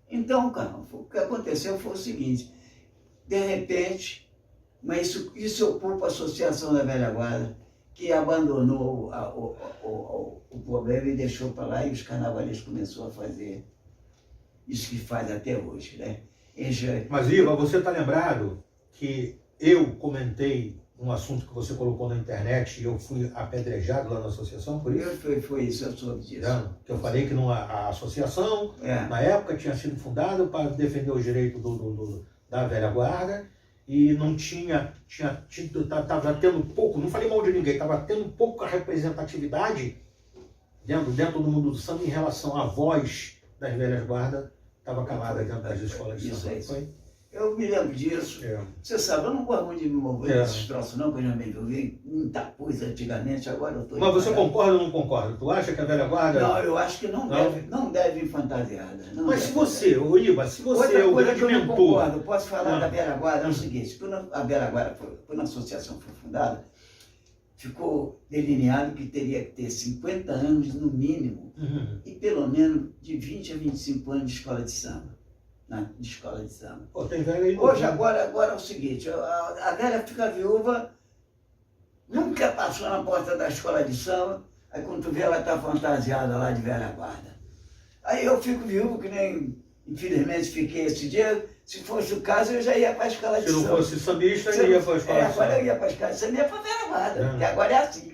Então, cara, o que aconteceu foi o seguinte, de repente, mas isso ocupa a Associação da Velha Guarda, que abandonou o problema e deixou para lá, e os carnavalescos começaram a fazer isso que faz até hoje, né? Mas, Iva, você está lembrado que eu comentei um assunto que você colocou na internet e eu fui apedrejado lá na associação por isso? Foi isso, eu soube disso. Que eu falei que a associação, na época, tinha sido fundada para defender os direitos da velha guarda e não estava tendo pouco, não falei mal de ninguém, estava tendo pouca representatividade dentro do mundo do samba em relação à voz das velhas guardas, estava calada dentro das escolas de samba. Foi? Eu me lembro disso. Você sabe, eu não gosto muito de me envolver nesses troços não, porque eu já me envolvi em muita coisa antigamente, agora eu estou... Mas você concorda ou não concorda? Tu acha que a velha guarda... Não, eu acho que não deve ir fantasiada. Mas se você, Iva, se você é o grande mentor... Concordo, posso falar da velha guarda, é o seguinte, quando a velha guarda, quando a associação foi fundada, ficou delineado que teria que ter 50 anos no mínimo, e pelo menos de 20 a 25 anos de escola de samba. De escola de samba. Pô, tem velha aí. Hoje, agora é o seguinte, a velha fica viúva, nunca passou na porta da escola de samba, aí quando tu vê ela tá fantasiada lá de velha guarda. Aí eu fico viúvo, que nem, infelizmente, fiquei esse dia, se fosse o caso, eu já ia para a escola de samba. Se não fosse sambista, eu ia para a escola de samba. Agora eu ia para a escola de samba e ia para a velha guarda, porque agora é assim.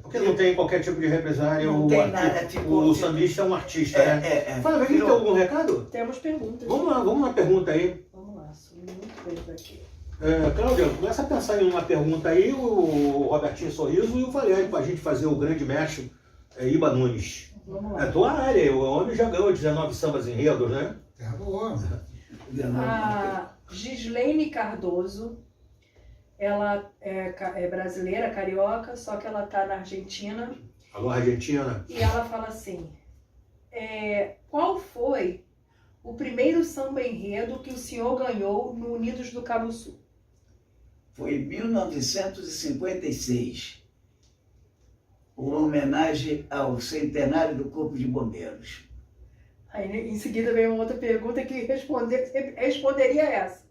Porque não tem qualquer tipo de represária, não tem nada, o sambista é um artista, né? Fala, tem algum recado? Temos perguntas. Vamos na pergunta aí. Vamos lá, subiu muito bem por aqui. Cláudia, começa a pensar em uma pergunta aí, o Robertinho Sorriso e o Valério, para a gente fazer o grande mestre Iba Nunes. Vamos lá. É tua área, o homem já ganhou 19 sambas enredos, né? Terra do homem. A Gislaine Cardoso, ela é brasileira, carioca, só que ela está na Argentina. Alô, Argentina. E ela fala assim, qual foi o primeiro samba enredo que o senhor ganhou no Unidos do Cabo Sul? Foi em 1956, uma homenagem ao centenário do Corpo de Bombeiros. Aí em seguida veio uma outra pergunta que responderia essa.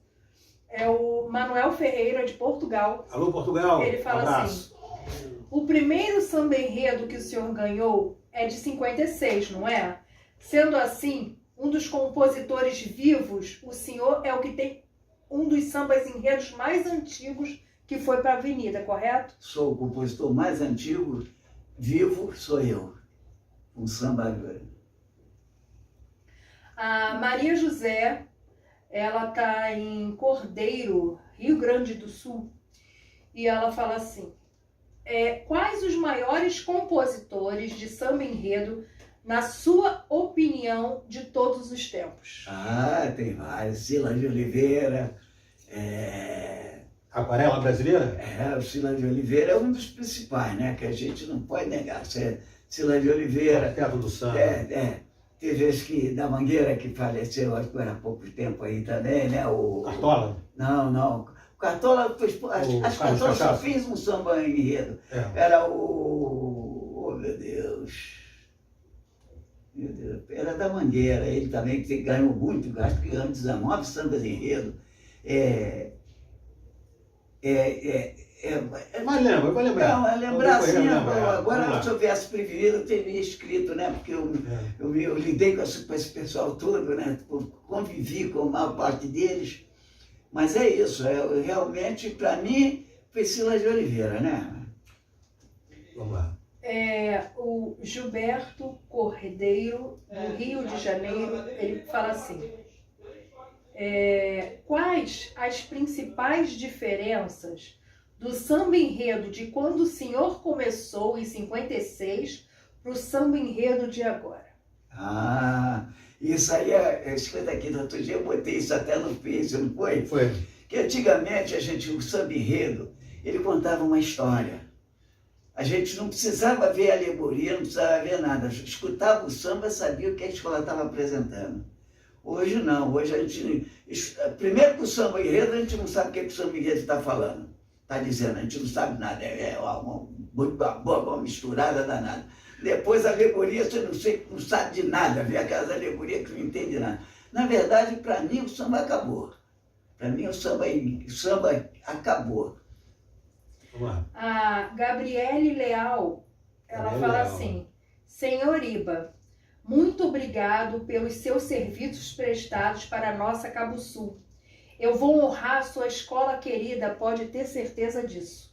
É o Manuel Ferreira, de Portugal. Alô, Portugal. Ele fala assim, o primeiro samba enredo que o senhor ganhou é de 56, não é? Sendo assim, um dos compositores vivos, o senhor é o que tem um dos sambas enredos mais antigos que foi para a Avenida, correto? Sou o compositor mais antigo, vivo sou eu, um samba. A Maria José, ela está em Cordeiro, Rio Grande do Sul, e ela fala assim, quais os maiores compositores de samba enredo, na sua opinião, de todos os tempos? Tem vários, Cila de Oliveira, Aquarela brasileira? O Cila de Oliveira é um dos principais, né, que a gente não pode negar, Cila de Oliveira. Perto do samba. Teve esse que, da Mangueira, que faleceu há pouco tempo aí também, né? O Cartola? Não. O Cartola, acho que Cartola só fez um samba enredo. Era oh meu Deus, era da Mangueira, ele também que ganhou muito, acho que ganhou 19 sambas enredo. Vai lembrar. Não, lembrar assim, agora se eu tivesse previsto, eu teria escrito, né? Porque eu lidei com esse pessoal todo, né? Convivi com a maior parte deles. Mas é isso, realmente, para mim, foi Cila de Oliveira, né? Vamos lá. O Gilberto Cordeiro, do Rio de Janeiro, ele fala assim, quais as principais diferenças do samba enredo de quando o senhor começou em 56 para o samba enredo de agora? Isso aí escuta aqui, no outro dia eu botei isso até no Face, não foi? Foi. Que antigamente o samba enredo, ele contava uma história. A gente não precisava ver a alegoria, não precisava ver nada. Escutava o samba, sabia o que a escola estava apresentando. Hoje não, hoje a gente... Primeiro que o samba enredo, a gente não sabe o que o samba enredo está falando. Está dizendo, a gente não sabe nada. É uma misturada danada. Depois a alegoria, você não sabe de nada, vê aquelas alegorias que não entende nada. Na verdade, para mim, o samba acabou. Para mim, o samba acabou. Vamos lá. A Gabriele Leal, ela Gabriele fala Leal. assim: Senhor Iba, muito obrigado pelos seus serviços prestados para a nossa Cabo Sul. Eu vou honrar sua escola querida, pode ter certeza disso.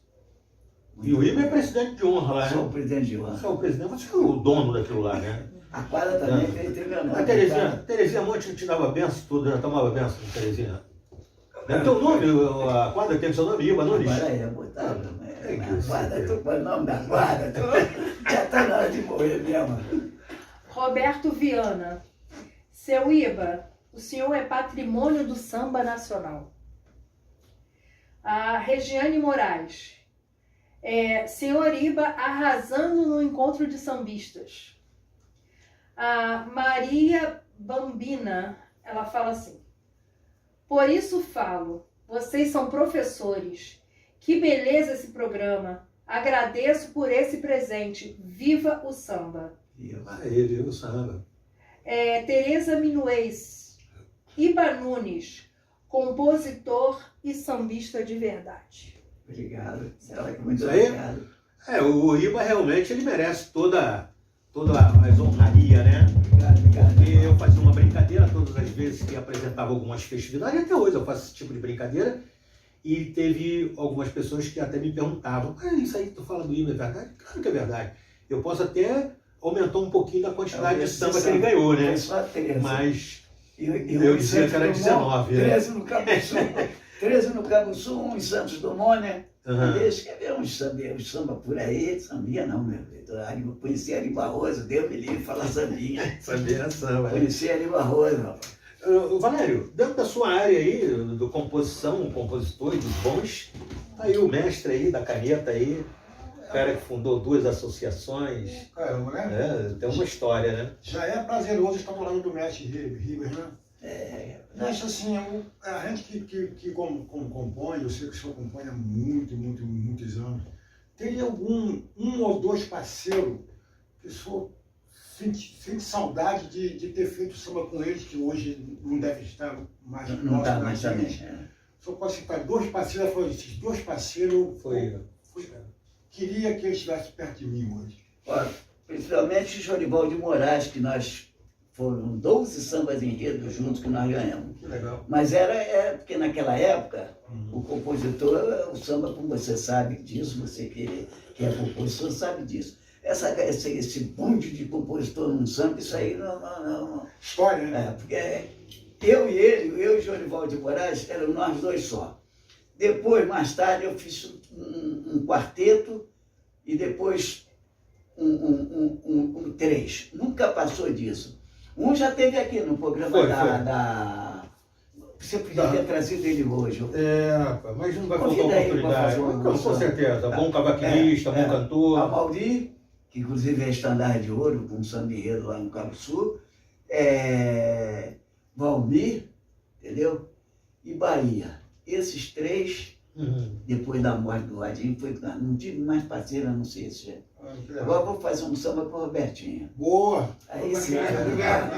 E o Iba é presidente de honra lá, Sou o né? presidente de honra. Você é o presidente, você é o dono daquilo lá, né? A quadra também tem meu nome. A Terezinha Monte te dava benção, tudo, já tomava benção, Terezinha. É teu nome, a quadra tem seu nome, Iba Nunes. Agora é, botava. É que A quadra, você- tô com o nome da quadra. Já está na hora de morrer mesmo. Roberto Viana, seu Iba, o senhor é patrimônio do samba nacional. A Regiane Moraes, senhor Iba arrasando no encontro de sambistas. A Maria Bambina, ela fala assim: por isso falo, vocês são professores. Que beleza esse programa. Agradeço por esse presente. Viva o samba. Aí, viu o samba. Tereza Minuês, Iba Nunes, compositor e sambista de verdade. Obrigado. Muito Isso aí? obrigado. O Iba realmente ele merece toda a honraria, né? Obrigado. Porque eu fazia uma brincadeira todas as vezes que apresentava algumas festividades, até hoje eu faço esse tipo de brincadeira, e teve algumas pessoas que até me perguntavam: isso aí que tu fala do Iba é verdade? Claro que é verdade. Eu posso até aumentar um pouquinho da quantidade de samba que ele ganhou, né? Foi só 13. Mas eu eu dizia que era 19, né? 13 no Cabo Sul. 13 no Cabo Sul, um em Santos Dumont, né? Aham. Deixa que ver uns samba por aí, sambinha não, meu. Eu conheci Ari Barroso, Deus me livre falar sambinha. Sabia samba. Conheci Ari Barroso, rapaz. Valério, dentro da sua área aí, do composição, compositor e dos bons, tá aí o mestre aí da caneta aí, o cara que fundou 2 associações, Caramba, né? tem uma história, né? Já é prazeroso estar do lado do mestre Ribas, né? Mestre, assim, a gente que compõe, eu sei que o senhor compõe há muitos anos, teria um ou dois parceiros que o senhor sente saudade de ter feito samba com eles, que hoje não deve estar mais Não está próximo mais da também. gente. O senhor pode citar 2 parceiros, esses 2 parceiros, queria que eles estivessem perto de mim hoje. Olha, principalmente o Jorival de Moraes, que nós foram 12 sambas enredos juntos que nós ganhamos. Que legal. Mas era porque naquela época, o compositor, o samba, como você sabe disso, você que é compositor sabe disso. Esse bonde de compositor num samba, isso aí não. História, né? Porque eu e Jorival de Moraes, eram nós 2 só. Depois, mais tarde, eu fiz um quarteto e depois um 3. Nunca passou disso. Um já teve aqui no programa da... Você podia ter trazido ele hoje. Rapaz, mas não vai faltar Convida ele pra oportunidade. fazer uma Com emoção. certeza. Bom cavaquinista, bom A cantor. Maldi, que inclusive é estandarte de ouro, com um samba enredo lá no Cabo Sul. Valmir, entendeu? E Bahia. Esses 3, depois da morte do Radinho, não tive mais parceiro, a não ser esse. Agora vou fazer um samba com o Robertinho. Boa! Aí sim. Obrigado.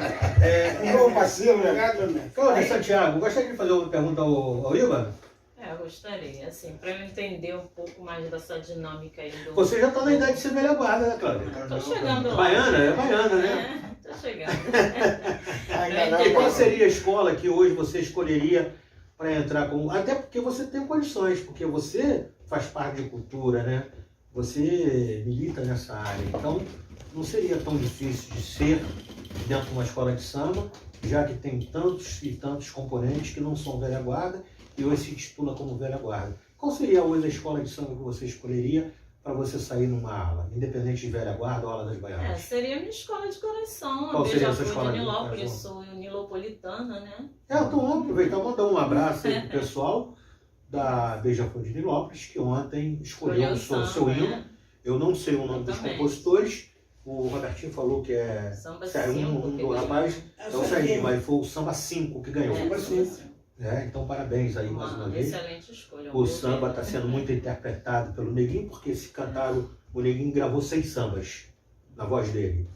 Um novo parceiro, né? Obrigado, né? Cláudia Santiago, gostaria de fazer uma pergunta ao Iba? Eu gostaria, assim, para eu entender um pouco mais dessa dinâmica aí do... Você já está na idade de ser velha guarda, né, Cláudia? Tô chegando lá. Baiana? É baiana, né? Tô chegando. E qual seria a escola que hoje você escolheria para entrar com... Até porque você tem condições, porque você faz parte de cultura, né? Você milita nessa área, então não seria tão difícil de ser dentro de uma escola de samba, já que tem tantos e tantos componentes que não são velha guarda e hoje se titula como velha guarda. Qual seria hoje a escola de samba que você escolheria para você sair numa ala, independente de velha guarda ou ala das baianas? Seria minha escola de coração. Qual seria a sua Beija-Flor escola de de Nilópolis, coração? sou nilopolitana, né? Então vamos aproveitar e mandar um abraço aí pro pessoal da Beija-Flor de Nilópolis, que ontem escolheu o seu hino. né? Eu não sei o nome Eu dos também. compositores. O Robertinho falou que é Samba sério, 5 um que do ganhou. rapaz. Não sei, mas foi o Samba 5 que ganhou. É, Samba 5. Então, parabéns aí mais uma vez. Excelente escolha. O samba está sendo muito interpretado pelo Neguinho, porque esse cantaram, o Neguinho gravou 6 sambas na voz dele.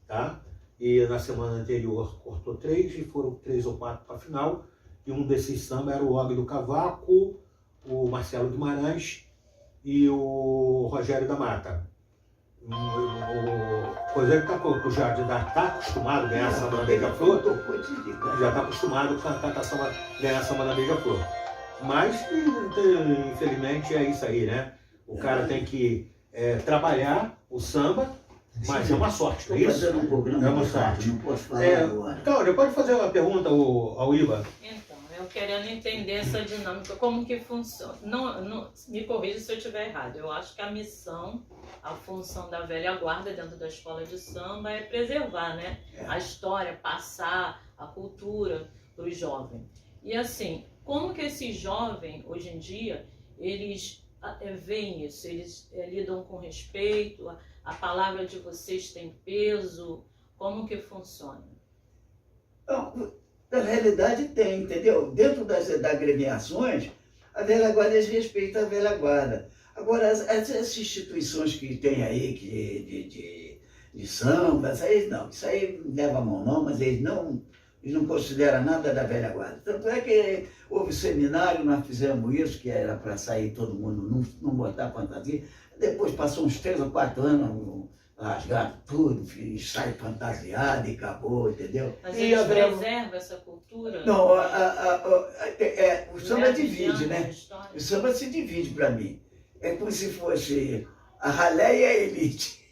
Tá? E na semana anterior cortou 3 e foram 3 ou 4 para a final. E um desses sambas era o Og do Cavaco, o Marcelo Guimarães e o Rogério da Mata. O Rogério já está acostumado a ganhar samba na Beija-Flor, já está acostumado a cantar samba, ganhar samba na Beija-Flor. Mas, infelizmente, é isso aí, né? O cara tem que trabalhar o samba, mas é uma sorte, não é isso? Fazendo um programa É uma de rádio, sorte. não posso falar agora. Cláudia, pode fazer uma pergunta ao Iva? Então, eu querendo entender essa dinâmica, como que funciona. Não, me corrija se eu estiver errado. Eu acho que a missão, a função da velha guarda dentro da escola de samba é preservar, né? A história, passar a cultura para os jovens. E assim, como que esse jovem, hoje em dia, eles veem isso? Eles lidam com respeito? A palavra de vocês tem peso? Como que funciona? Então, na realidade tem, entendeu? Dentro das agremiações, a velha guarda eles respeitam a velha guarda. Agora, essas instituições que tem aí de samba, isso aí não leva a mão não, mas eles não consideram nada da velha guarda. Tanto é que houve seminário, nós fizemos isso, que era para sair todo mundo, não botar fantasia. Depois passou uns 3 ou 4 anos, rasgaram tudo, sai fantasiado e acabou, entendeu? Mas E eles a velha- preservam essa cultura? Não, o samba divide, né? História? O samba se divide para mim. É como se fosse a ralé e a elite.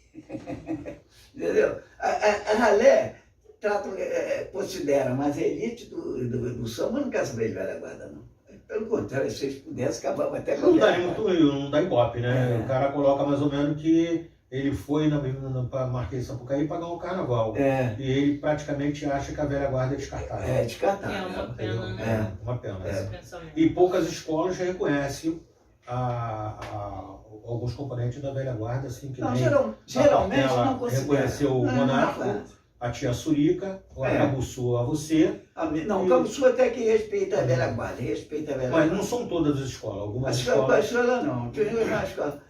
Entendeu? A ralé considera, mas a elite do samba não quer saber de velha guarda, não. Pelo contrário, se eles pudessem, acabavam até com a Não dá, velha guarda. não dá ibope, né? É. O cara coloca mais ou menos que ele foi para Marquês de Sapucaí pagar um carnaval. É, E ele praticamente acha que a velha guarda é descartável. é descartável. É uma Entendeu? pena, né? Uma pena. Esse pensamento. E poucas escolas reconhecem alguns componentes da velha guarda, assim, que Não, nem geralmente ela não considera. reconheceu o Não, monarca, não, a tia Surica, o É. Acabuçu a você, não, o Camuçu até que respeita a velha guarda, respeita a velha mas guarda. não são todas as escolas. A Algumas escola escolas. não, tem uma escola.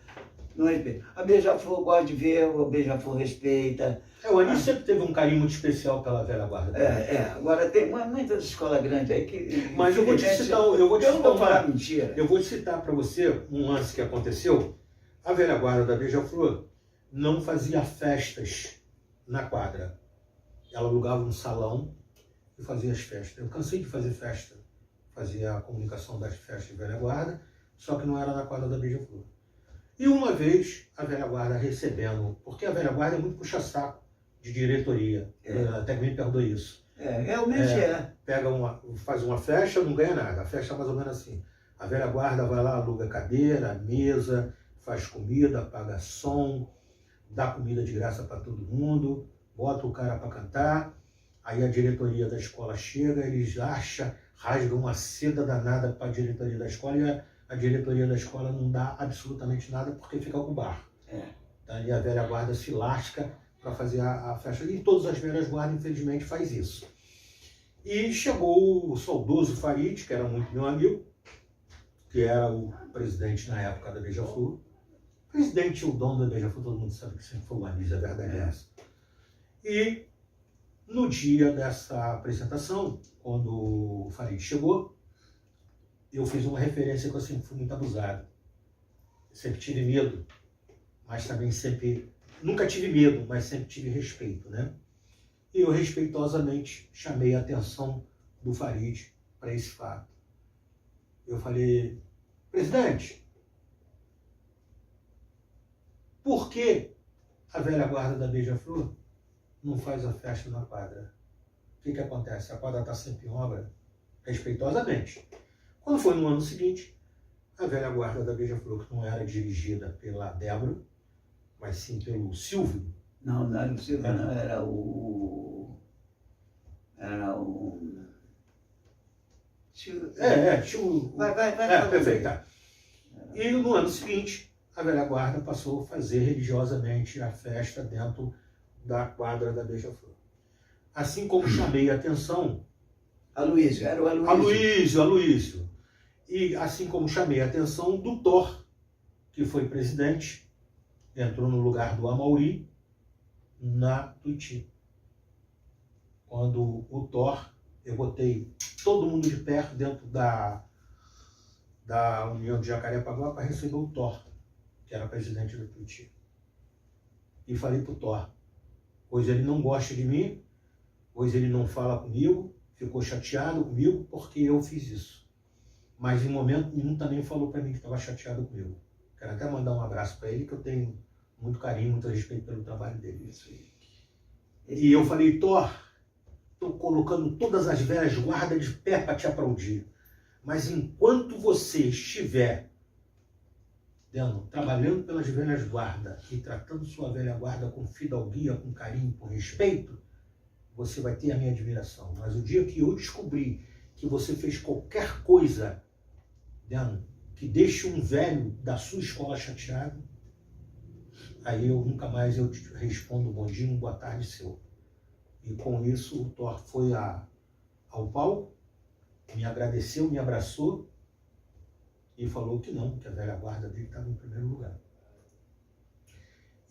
Não respeita. A Beija-Flor gosta de ver, a Beija-Flor respeita. O Anísio sempre teve um carinho muito especial pela velha guarda. Agora tem muitas escolas grandes aí que. Mas eu vou te citar, Eu não vou falar mentira. Eu vou citar para você um lance que aconteceu. A velha guarda da Beija-Flor não fazia festas na quadra. Ela alugava um salão e fazia as festas. Eu cansei de fazer festa. Fazia a comunicação das festas de velha guarda, só que não era na quadra da Beija-Flor. E uma vez, a velha guarda recebendo, porque a velha guarda é muito puxa-saco de diretoria, até que me perdoe isso. Realmente é. Faz uma festa, não ganha nada. A festa é mais ou menos assim. A velha guarda vai lá, aluga cadeira, mesa, faz comida, paga som, dá comida de graça para todo mundo, bota o cara para cantar. Aí a diretoria da escola chega, eles rasgam uma seda danada para a diretoria da escola e a diretoria da escola não dá absolutamente nada porque fica com o bar. Daí a velha guarda se lasca para fazer a festa. E todas as velhas guardas, infelizmente, faz isso. E chegou o saudoso Farid, que era muito meu amigo, que era o presidente na época da Beija-Flor. Presidente, o dono da Beija-Flor, todo mundo sabe que sempre foi o Anísio, a verdade é essa. E no dia dessa apresentação, quando o Farid chegou, eu fiz uma referência que eu sempre fui muito abusado. Eu sempre tive medo, mas também nunca tive medo, mas sempre tive respeito, né? E eu respeitosamente chamei a atenção do Farid para esse fato. Eu falei, presidente, por que a velha guarda da Beija-Flor não faz a festa na quadra? O que acontece? A quadra está sempre em obra, respeitosamente. Quando foi no ano seguinte, a velha guarda da Beija-Flor, que não era dirigida pela Débora, mas sim pelo Silvio. Não era o Silvio, não, era o... Vai. Perfeito. Tá. E no ano seguinte, a velha guarda passou a fazer religiosamente a festa dentro da quadra da Beija-Flor. Assim como chamei a atenção... Aloysio, era o Aloysio. Aloysio. E assim como chamei a atenção do Thor, que foi presidente, entrou no lugar do Amauri, na Tuiuti. Quando o Thor, eu botei todo mundo de perto dentro da União de Jacarepaguá para receber o Thor, que era presidente da Tuiuti. E falei para o Thor, pois ele não gosta de mim, pois ele não fala comigo, ficou chateado comigo porque eu fiz isso. Mas em momento nenhum também falou para mim que estava chateado comigo. Quero até mandar um abraço para ele, que eu tenho muito carinho, muito respeito pelo trabalho dele. E eu falei, Thor, estou colocando todas as velhas guardas de pé para te aplaudir. Mas enquanto você estiver trabalhando pelas velhas guardas e tratando sua velha guarda com fidalguia, com carinho, com respeito, você vai ter a minha admiração. Mas o dia que eu descobrir que você fez qualquer coisa que deixe um velho da sua escola chateado, aí eu nunca mais eu te respondo um bom dia, uma boa tarde seu. E com isso o Thor foi ao palco, me agradeceu, me abraçou e falou que não, que a velha guarda dele estava em primeiro lugar.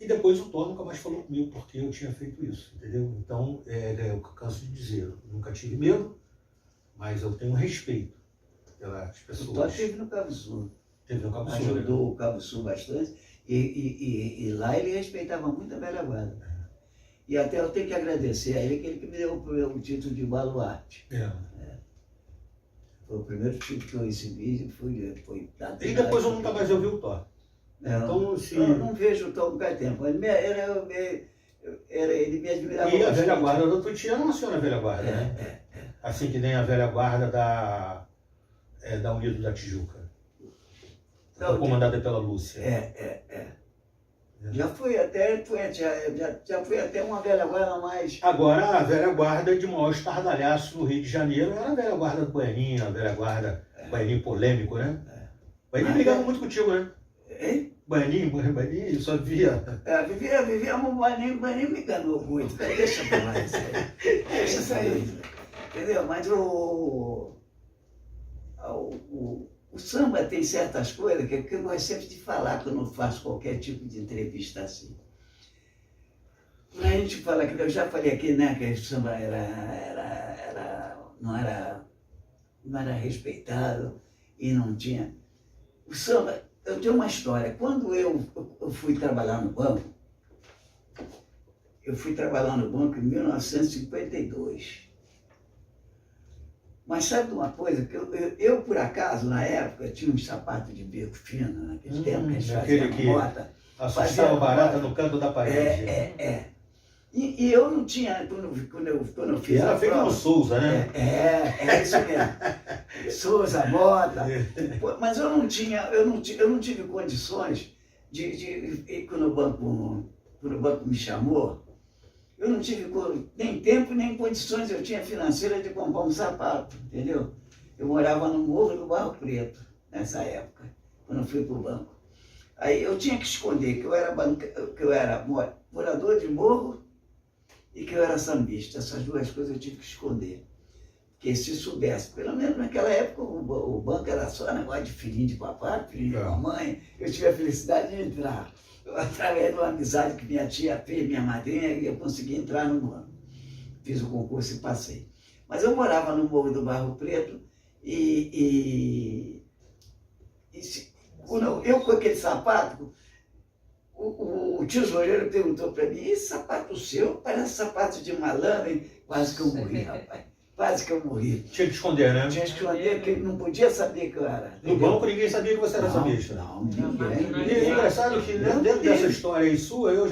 E depois o Thor nunca mais falou comigo porque eu tinha feito isso, entendeu? Então, eu canso de dizer, eu nunca tive medo, mas eu tenho respeito pelas pessoas. O Thor esteve no Cabo Sul. Teve no Cabo Sul. Ajudou o Cabo Sul bastante e lá ele respeitava muito a velha guarda. E até eu tenho que agradecer a ele, que ele que me deu o título de baluarte. Foi o primeiro título que eu recebi, foi dado. E depois eu nunca mais ouvi o Thor. Então, eu não vejo o Thor por muito tempo. Ele me admirava. E a velha guarda da Tuiuti nasceu na velha guarda, né? Assim que nem a velha guarda da Unido da Tijuca. Foi comandada pela Lúcia. Já fui até uma velha guarda mais... Agora, a velha guarda de maior estardalhaço no Rio de Janeiro era a velha guarda do Baianinho, a velha guarda Baianinho polêmico, né? Baianinho brigava muito contigo, né? Hein? Baianinho, só via... Vivíamos o Baianinho me enganou muito. Deixa pra lá isso aí. Deixa isso aí. Entendeu? Mas o samba tem certas coisas que eu gosto sempre de falar quando eu faço qualquer tipo de entrevista assim. A gente fala que eu já falei aqui, né, que o samba não era respeitado e não tinha. O samba, eu tenho uma história. Quando eu fui trabalhar no banco, em 1952. Mas sabe de uma coisa? Que eu por acaso, na época, tinha um sapato de bico fino, naquele tempo que a gente fazia bota. Assustava barata no canto da parede. E eu não tinha, quando eu fiz a prova... Era feito no Souza, né? É isso mesmo. Souza, bota. Mas eu não tive condições de quando o banco me chamou, eu não tive nem tempo, nem condições eu tinha financeira de comprar um sapato, entendeu? Eu morava no Morro do Barro Preto, nessa época, quando eu fui para o banco. Aí eu tinha que esconder que eu era morador de morro e que eu era sambista. Essas duas coisas eu tive que esconder. Porque se soubesse, pelo menos naquela época, o banco era só negócio de filhinho de papai, filhinho de mamãe. Eu tive a felicidade de entrar. Através de uma amizade que minha tia fez, minha madrinha, e eu consegui entrar no banco. Fiz o concurso e passei. Mas eu morava no Morro do Barro Preto eu com aquele sapato, o tesoureiro perguntou para mim, esse sapato seu parece sapato de malandro, hein? Quase que eu morri, rapaz. Quase que eu morri. Tinha que esconder, né? Tinha que esconder, porque não podia saber que eu era. No banco ninguém sabia que você era sambista. Não, ninguém. E é engraçado que dentro dessa história aí sua, eu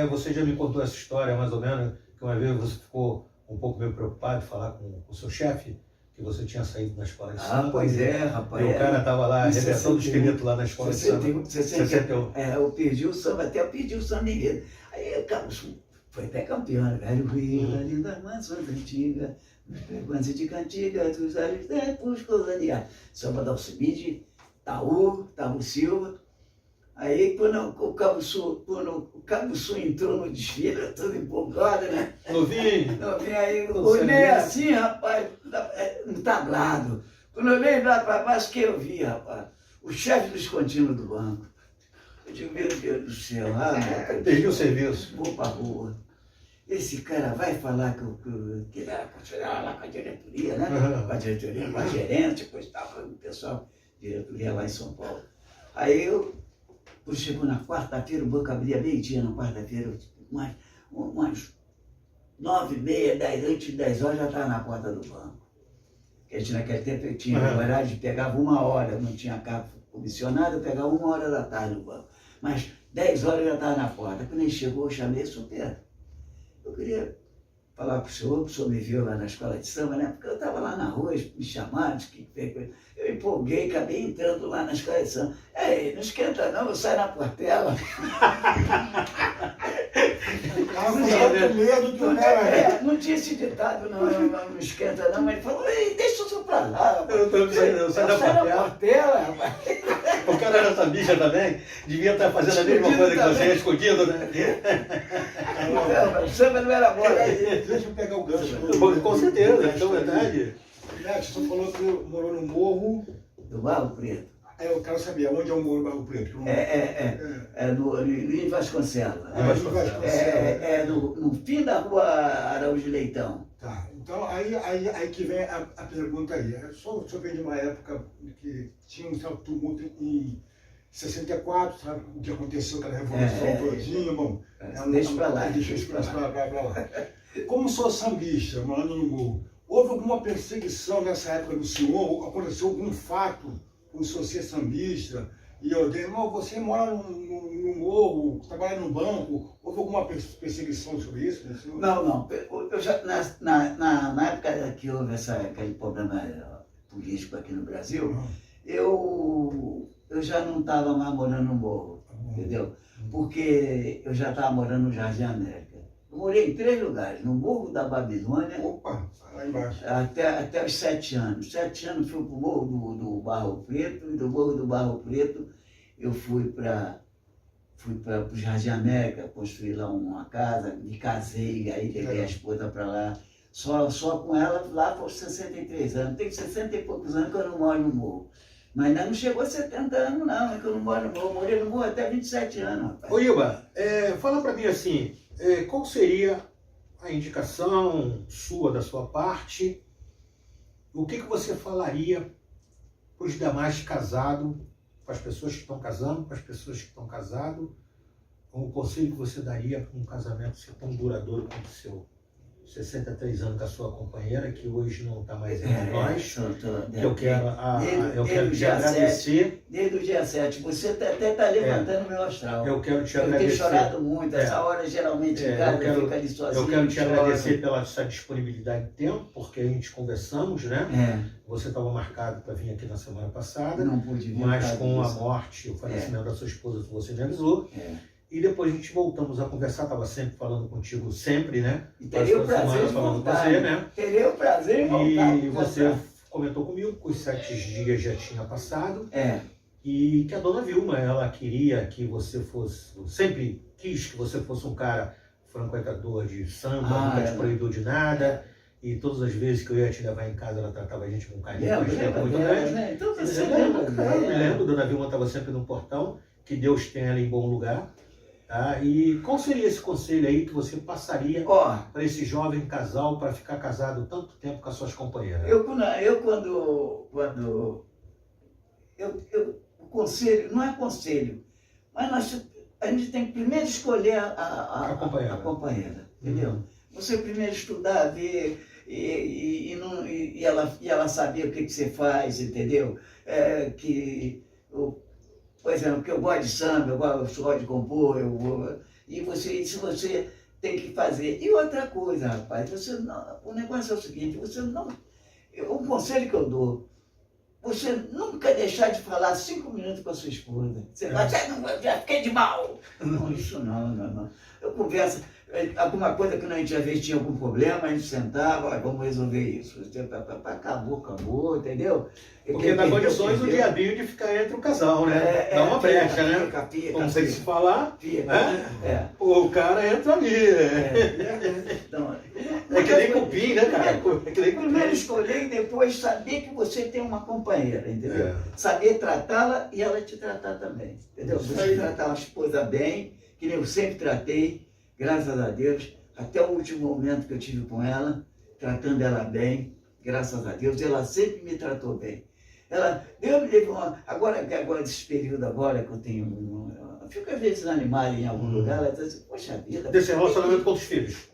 você já me contou essa história mais ou menos, que uma vez você ficou um pouco meio preocupado de falar com o seu chefe, que você tinha saído da escola de samba. Pois é, rapaz. E o cara estava lá arrebentando o esqueleto lá na escola de samba. 61. Eu perdi o samba, até eu perdi o samba enredo. Aí, cara, foi até campeão, velho Rio, linda mansão antiga, Nos frequentes de cantiga dos velhos tempos coloniais. Samba da Alcibide, Taú Silva. Aí, quando o Cabo Sul entrou no desfile, eu todo empolgado, né? Novinho. Novinho, aí eu Todo olhei sereno. assim, rapaz, um tablado. Quando eu olhei lá para baixo, que eu vi, rapaz? O chefe dos contínuos do banco. Eu digo, meu Deus do céu, Perdi o serviço. vou pra rua. Esse cara vai falar que ele era funcionário lá com a diretoria, né? Uhum. Com a diretoria, com a gerente, coisa e tal, o pessoal, diretoria lá em São Paulo. Aí quando chegou na quarta-feira, o banco abria meio-dia na quarta-feira, umas 9h30, 10, antes de 10 horas, já estava na porta do banco. Porque a gente naquele tempo eu tinha Uhum. horário de pegava 1 hora, não tinha carro comissionado, eu pegava 1 hora da tarde no banco. Mas 10 horas eu já estava na porta. Quando ele chegou, eu chamei, super. Eu queria falar para o senhor me viu lá na escola de samba, né? Porque eu estava lá na rua, me chamaram, eu empolguei, acabei entrando lá na escola de samba. Ei, não esquenta não, eu saio na portela. Tava com tanto medo que o cara... Não tinha esse ditado, não esquenta não, mas ele falou, ei, deixa isso pra lá, rapaz. Eu tô saindo, sai da Sai da portela. portela, rapaz. O cara era essa bicha também, devia estar fazendo a mesma Escondido coisa que você, também. escondido, né? Não, mas o samba não era bola. Deixa eu pegar o gancho. Com certeza, então é verdade. Neto, você falou que morou no Morro. Do Barro Preto. Eu quero saber onde é o Morro do Barro Preto. É no Luiz Vasconcelos. É. No fim da rua Araújo Leitão. Tá, então aí que vem a pergunta aí. Eu só venho de uma época que tinha um certo tumulto em 64, sabe? O que aconteceu, aquela revolução todinha, bom. Deixa pra lá. Deixa isso pra lá. Como sou sambista, morando no Morro, houve alguma perseguição nessa época do senhor? Aconteceu algum fato com o senhor ser sambista? E alguém, não, você mora no Morro, trabalha no banco, houve alguma perseguição sobre isso? Não. Eu já, na época que houve aquele problema político aqui no Brasil, eu já não estava mais morando no Morro, entendeu? Porque eu já estava morando no Jardim América. Eu morei em 3 lugares, no Morro da Babilônia. Opa, lá embaixo. Até os 7 anos. 7 anos fui para o Morro do Barro Preto, e do Morro do Barro Preto eu fui para o Jardim América, construí lá uma casa, me casei, aí levei a esposa para lá. Só com ela lá por 63 anos. Tem 60 e poucos anos que eu não moro no Morro. Mas ainda não chegou a 70 anos não, é que eu não moro no Morro. Eu morei no Morro até 27 anos, rapaz. Ô Iba, fala pra mim assim, qual seria a indicação sua, da sua parte, o que você falaria para os demais casados, para as pessoas que estão casando, para as pessoas que estão casadas, um conselho que você daria para um casamento ser tão duradouro quanto o seu? 63 anos com a sua companheira, que hoje não está mais entre nós. Eu quero te agradecer. Desde o dia 7. Você até está levantando meu astral. Eu quero te Eu tenho agradecer. chorado muito. Essa hora, geralmente, em casa, eu fico ali sozinho. Eu quero te choro. agradecer pela sua disponibilidade de tempo, porque a gente conversamos, né? É, Você estava marcado para vir aqui na semana passada, não pude vir. mas por causa com a disso. morte, o falecimento da sua esposa, que você me avisou. É. E depois a gente voltamos a conversar, estava sempre falando contigo, sempre, né? E teria o Toda prazer semana de falando com voltar. você, né? Teria o prazer de voltar. E você comentou comigo que os 7 dias já tinha passado É, e que a dona Vilma, ela queria que você fosse, sempre quis que você fosse um cara frequentador de samba, nunca te proibiu de nada. E todas as vezes que eu ia te levar em casa, ela tratava a gente com carinho, com respeito muito grande. né? Então você Eu lembra, me lembro, dona Vilma estava sempre no portão, que Deus tenha ela em bom lugar. Tá? E qual seria esse conselho aí que você passaria Ó, para esse jovem casal para ficar casado tanto tempo com as suas companheiras? o conselho, não é conselho, mas a gente tem que primeiro escolher a companheira, entendeu? Você primeiro estudar, ver, e ela saber o que você faz, entendeu? Por exemplo, que eu gosto de samba, eu gosto de compor, se você tem que fazer. E outra coisa, rapaz, o negócio é o seguinte, um conselho que eu dou, você nunca deixar de falar 5 minutos com a sua esposa. Você vai dizer, já fiquei de mal. Não, isso não. Eu converso, alguma coisa que a gente às vezes tinha algum problema, a gente sentava, "Olha, vamos resolver isso. Acabou, entendeu? Porque dá condições o diabinho de ficar entre o casal, né? Dá uma brecha, né? Não sei se falar, né? O cara entra ali. Então, É que nem cupim, né, cara? É que nem primeiro cupim. escolher e depois saber que você tem uma companheira, entendeu? É. Saber tratá-la e ela te tratar também, entendeu? Você tratar a esposa bem, que nem eu sempre tratei, graças a Deus, até o último momento que eu tive com ela, tratando ela bem, graças a Deus, ela sempre me tratou bem. Deus me levou agora nesse período agora que eu tenho, eu fico às vezes animado em algum lugar, ela diz assim, poxa vida. Desse relacionamento com os filhos.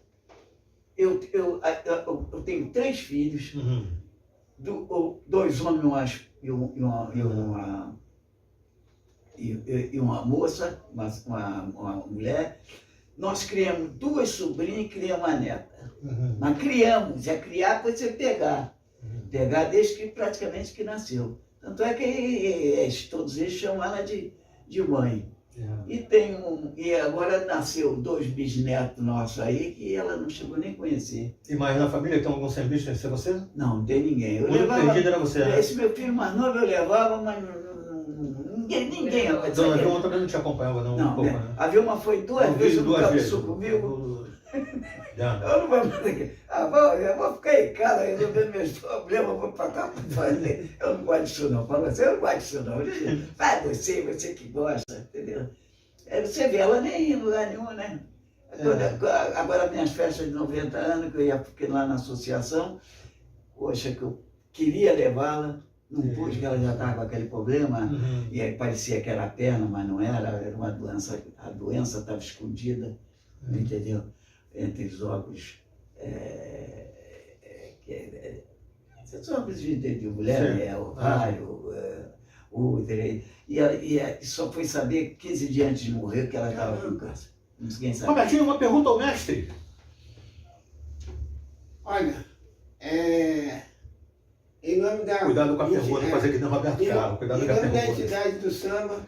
Eu tenho 3 filhos, 2 homens e uma moça, uma mulher. Nós criamos 2 sobrinhas e criamos uma neta. Mas criamos, é criar para você pegar. Pegar desde que praticamente que nasceu. Tanto é que todos eles chamam ela de mãe. E agora nasceu 2 bisnetos nossos aí que ela não chegou nem a conhecer. E mais na família tem algum sem bicho sem ser você? Não tem ninguém. O único perdido era você, né? Esse meu filho mais novo eu levava, mas ninguém. Dona Vilma também não te acompanhava, não? Não, Um pouco, né? né? A Vilma foi 2 vezes no Campo Sul comigo. Eu não vou fazer. Eu vou ficar em casa resolvendo meus problemas, eu vou pra cá pra fazer. Eu não gosto disso não. Fala você, eu não gosto disso não. Vai você que gosta, entendeu? Você vê ela nem em lugar nenhum, né? Agora minhas festas de 90 anos, que eu ia lá na associação, poxa, que eu queria levá-la, não pude, que ela já estava com aquele problema, e aí parecia que era a perna, mas não era uma doença, a doença estava escondida, entendeu? Entre os órgãos, os órgãos de mulher, né? Ovário, útero, e só foi saber 15 dias antes de morrer que ela estava com câncer. Ninguém sabe. Robertinho, uma pergunta ao mestre. Olha, em nome da... Cuidado com a pergunta, fazer que nem o Roberto Carlos. Cuidado com a Em nome da pergunta. entidade do samba,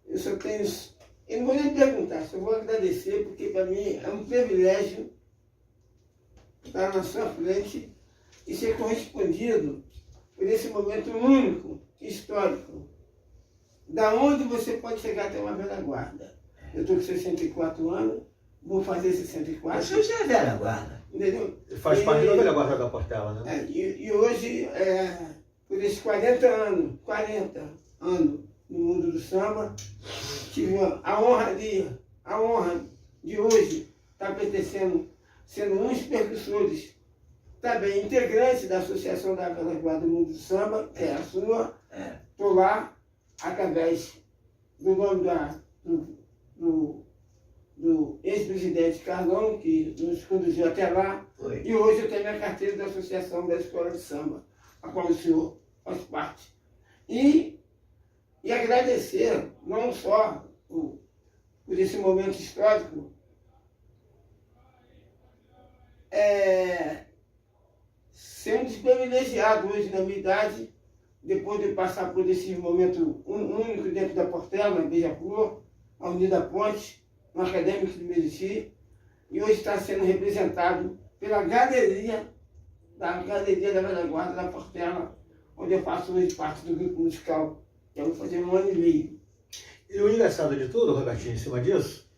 eu só tenho... Eu não vou nem perguntar, só vou agradecer, porque para mim é um privilégio estar na sua frente e ser correspondido por esse momento único, histórico, da onde você pode chegar até uma velha guarda. Eu estou com 64 anos, vou fazer 64. Você já é velha guarda. Entendeu? Faz parte da velha guarda da Portela, né? E hoje, por esses 40 anos no mundo do samba, tive a honra de hoje estar pertencendo, sendo um dos percussores, também integrante da Associação da Velha Guarda do Mundo do Samba, que é a sua. Estou lá através do nome do ex-presidente Carlão, que nos conduziu até lá. Foi. E hoje eu tenho minha carteira da Associação da Escola de Samba, a qual o senhor faz parte. E agradecer não só por esse momento histórico, ser um desprivilegiado hoje na minha idade, depois de passar por esse momento único dentro da Portela, na Beija-Flor, a Unida Ponte, no Acadêmico de Meriti, e hoje está sendo representado pela galeria da Velha Guarda da Portela, onde eu faço hoje parte do grupo musical, que eu vou fazer 1 ano e meio. E o engraçado de tudo, Robertinho, em cima disso,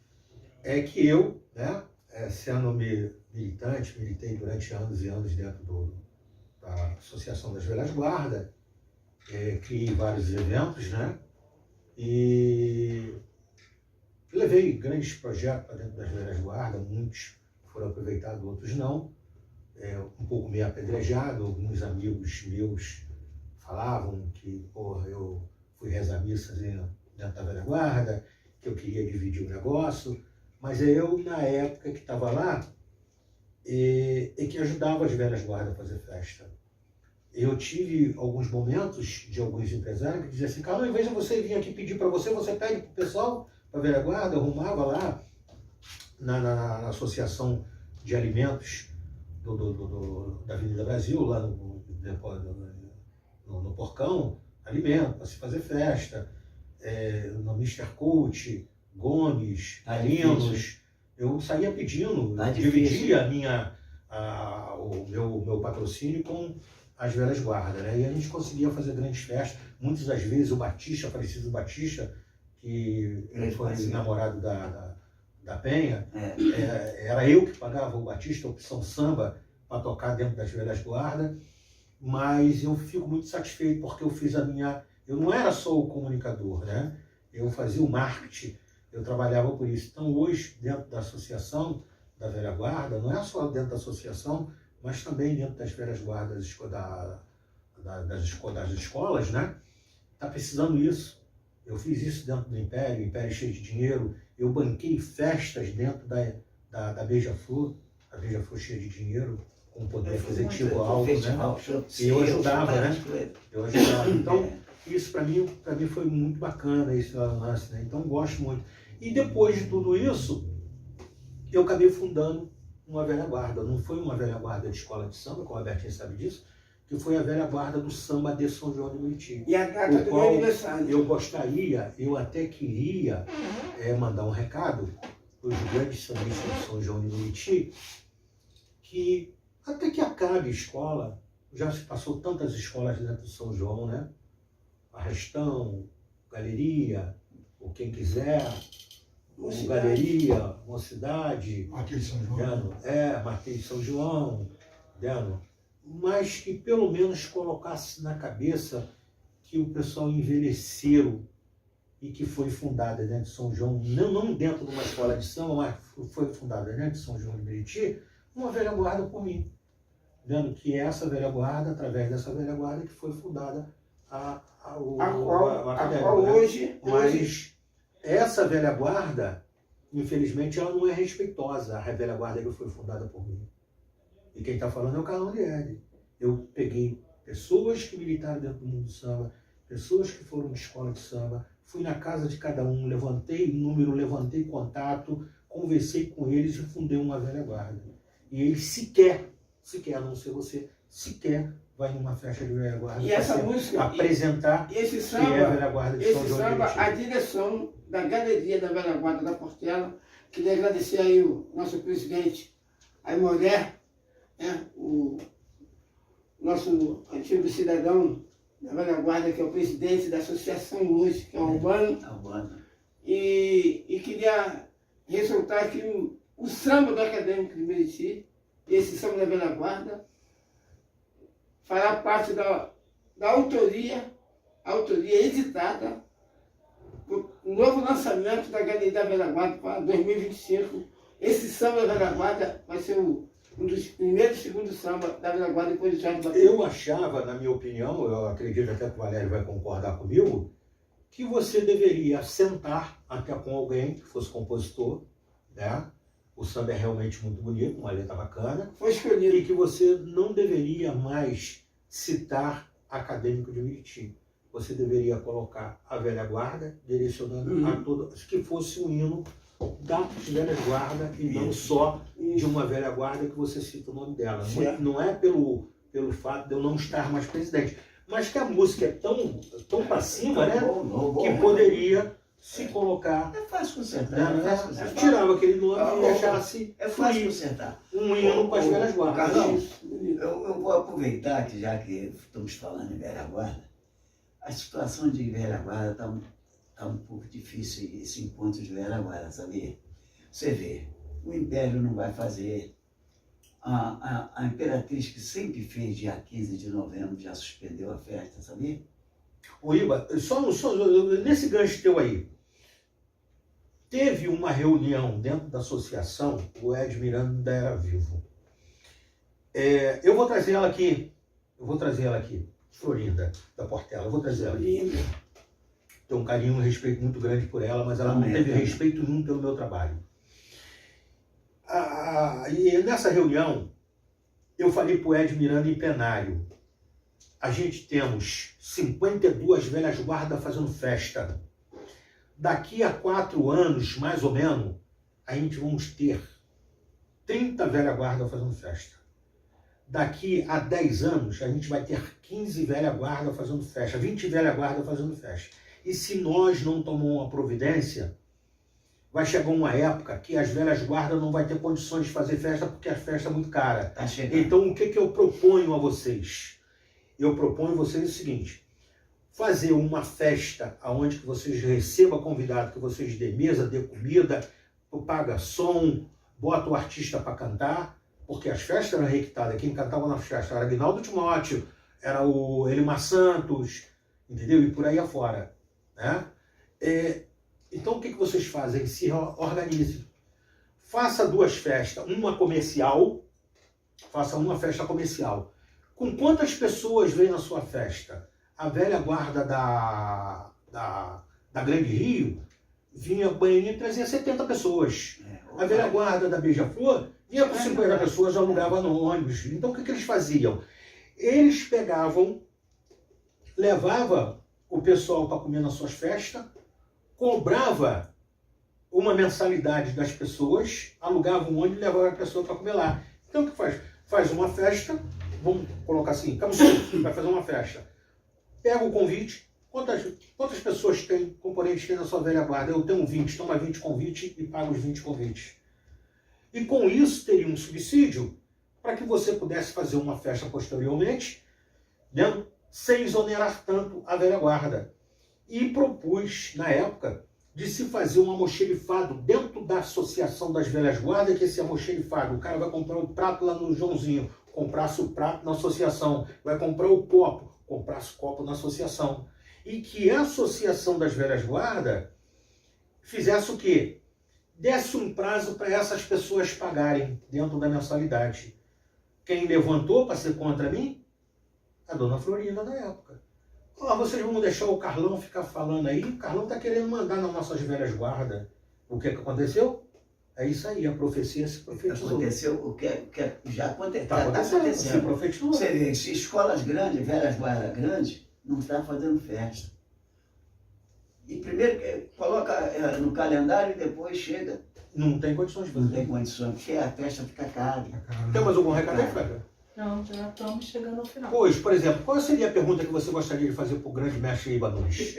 é que eu, né, sendo militante, militei durante anos e anos dentro da Associação das Velhas Guardas, criei vários eventos, né, e levei grandes projetos para dentro das Velhas Guardas, muitos foram aproveitados, outros não, um pouco meio apedrejado, alguns amigos meus falavam que, porra, eu fui rezar missas dentro da Velha Guarda, que eu queria dividir o negócio, mas eu, na época que estava lá, e que ajudava as Velhas Guardas a fazer festa. Eu tive alguns momentos de alguns empresários que diziam assim, Carlos, em vez de você vir aqui pedir para você pede para o pessoal, para a Velha Guarda, arrumava lá na Associação de Alimentos da Avenida Brasil, lá no Porcão, alimento, para se fazer festa, no Mr. Coach, Gomes, Arinos, Eu saía pedindo, Tá dividia o meu patrocínio com as velhas guardas, né? E a gente conseguia fazer grandes festas. Muitas das vezes o Batista, falecido Batista, que ele foi namorado da Penha, era eu que pagava o Batista, a opção samba, para tocar dentro das velhas guardas. Mas eu fico muito satisfeito porque eu fiz eu não era só o comunicador, né? Eu fazia o marketing, eu trabalhava por isso. Então hoje, dentro da associação da velha guarda, não é só dentro da associação, mas também dentro das velhas guardas das escolas, né? Está precisando isso. Eu fiz isso dentro do Império, cheio de dinheiro. Eu banquei festas dentro da Beija-Flor, a Beija-Flor cheia de dinheiro, com poder aquisitivo alto, né? E eu ajudava, né? Eu ajudava. Então, isso para mim foi muito bacana, esse lance, né? Então, gosto muito. E depois de tudo isso, eu acabei fundando uma velha guarda. Não foi uma velha guarda de escola de samba, como a Bertinha sabe disso, que foi a velha guarda do samba de São João de Meriti. E a data do meu aniversário. Eu até queria mandar um recado para os grandes sambistas de São João de Meriti, que até que acabe a escola, já se passou tantas escolas dentro do São João, né? Arrastão, Galeria, ou quem quiser, Galeria, Mocidade, Marquês de São João. Marquês de São João, mas que pelo menos colocasse na cabeça que o pessoal envelheceu e que foi fundada dentro de São João, não dentro de uma escola de samba, mas foi fundada dentro de São João de Meriti, uma velha guarda por mim. Vendo que essa velha guarda, através dessa velha guarda, que foi fundada a academia. Mas essa velha guarda, infelizmente, ela não é respeitosa. A velha guarda que foi fundada por mim. E quem está falando é o Carlão Liede. Eu peguei pessoas que militaram dentro do mundo do samba, pessoas que foram de escola de samba, fui na casa de cada um, levantei número, levantei contato, conversei com eles e fundei uma velha guarda. E eles sequer, a não ser você, sequer vai numa festa de velha guarda. E essa música, apresentar esse samba, que é a velha guarda de São João de Meriti. A direção da Galeria da Velha Guarda da Portela, queria agradecer aí o nosso presidente Aimoré, o nosso antigo cidadão da Velha Guarda, que é o presidente da associação hoje, que é o Albano. E queria ressaltar que o samba do Acadêmico de Meriti, esse samba da Velha Guarda, fará parte da autoria editada do novo lançamento da Galeria da Velha Guarda para 2025. Esse samba da Velha Guarda vai ser um dos primeiros e segundos samba da Velha Guarda depois de Jorge Batista. Eu achava, na minha opinião, eu acredito até que o Valério vai concordar comigo, que você deveria sentar até com alguém que fosse compositor, né? O samba é realmente muito bonito, uma letra bacana. Foi escolhido. E que você não deveria mais citar Acadêmico de Meriti. Você deveria colocar a velha guarda, direcionando a todas, que fosse um hino da velha guarda e não só de uma velha guarda que você cita o nome dela. Não é pelo fato de eu não estar mais presidente, mas que a música é tão para cima, né? Que poderia se colocar. É fácil consertar. Tirava aquele nome e deixasse é fácil consertar. Um hino com as velhas guardas. Carlão, eu vou aproveitar que já que estamos falando em velha guarda, a situação de velha guarda está um pouco difícil, esse encontro de velha guarda, sabia? Você vê, o Império não vai fazer, a Imperatriz, que sempre fez dia 15 de novembro, já suspendeu a festa, sabia? O Iba, só nesse gancho teu aí, teve uma reunião dentro da associação, o Ed Miranda ainda era vivo. Eu vou trazer ela aqui, Florinda, da Portela, eu vou trazer ela aqui. Tenho um carinho e um respeito muito grande por ela, mas ela não teve respeito nenhum pelo meu trabalho. E nessa reunião, eu falei para o Ed Miranda em plenário, a gente temos 52 velhas guardas fazendo festa. Daqui a 4 anos, mais ou menos, a gente vamos ter 30 velhas guardas fazendo festa. Daqui a 10 anos, a gente vai ter 15 velhas guardas fazendo festa, 20 velhas guardas fazendo festa. E se nós não tomamos uma providência, vai chegar uma época que as velhas guardas não vai ter condições de fazer festa porque a festa é muito cara. Tá chegando. Então, o que eu proponho a vocês? Eu proponho a vocês o seguinte: fazer uma festa onde que vocês recebam convidado, que vocês dê mesa, dê comida, paga som, bota o artista para cantar, porque as festas eram requitadas. Quem cantava na festa era Aguinaldo Timóteo, era o Elimar Santos, entendeu? E por aí afora, né? Então, o que vocês fazem? Se organizem. Faça 2 festas, uma comercial, faça uma festa comercial. Com quantas pessoas vem na sua festa? A velha guarda da Grande Rio vinha banheirinho, trazia 70 pessoas. A velha guarda da Beija-Flor vinha com 50 pessoas, alugava no ônibus. Então, o que eles faziam? Eles pegavam, levavam o pessoal para comer nas suas festas, cobrava uma mensalidade das pessoas, alugava um ônibus e levava a pessoa para comer lá. Então o que faz? Faz uma festa, vamos colocar assim, Camusim vai fazer uma festa. Pega o convite, quantas pessoas tem, componentes tem na sua velha guarda? Eu tenho 20, toma 20 convites e paga os 20 convites. E com isso teria um subsídio para que você pudesse fazer uma festa posteriormente, né, sem exonerar tanto a velha guarda. E propus, na época, de se fazer um almoxerifado dentro da Associação das Velhas Guardas, que esse almoxerifado, o cara vai comprar o prato lá no Joãozinho, comprasse o prato na associação, vai comprar o copo, comprasse o copo na associação. E que a Associação das Velhas Guardas fizesse o quê? Desse um prazo para essas pessoas pagarem dentro da mensalidade. Quem levantou para ser contra mim? A dona Florinda da época. Vocês vão deixar o Carlão ficar falando aí? O Carlão está querendo mandar nas nossas velhas guardas. O que aconteceu? É isso aí, a profecia se profetizou. Aconteceu o que já aconteceu. Tá acontecendo, se profetizou. Você vê, se escolas grandes, velhas guardas grandes, não está fazendo festa. E primeiro coloca no calendário e depois chega. Não tem condições de fazer. Não tem condições, porque a festa fica cara. Tem mais algum recado aí, Fábio? Não, já estamos chegando ao final. Pois, por exemplo, qual seria a pergunta que você gostaria de fazer para o grande mestre Iba Nunes?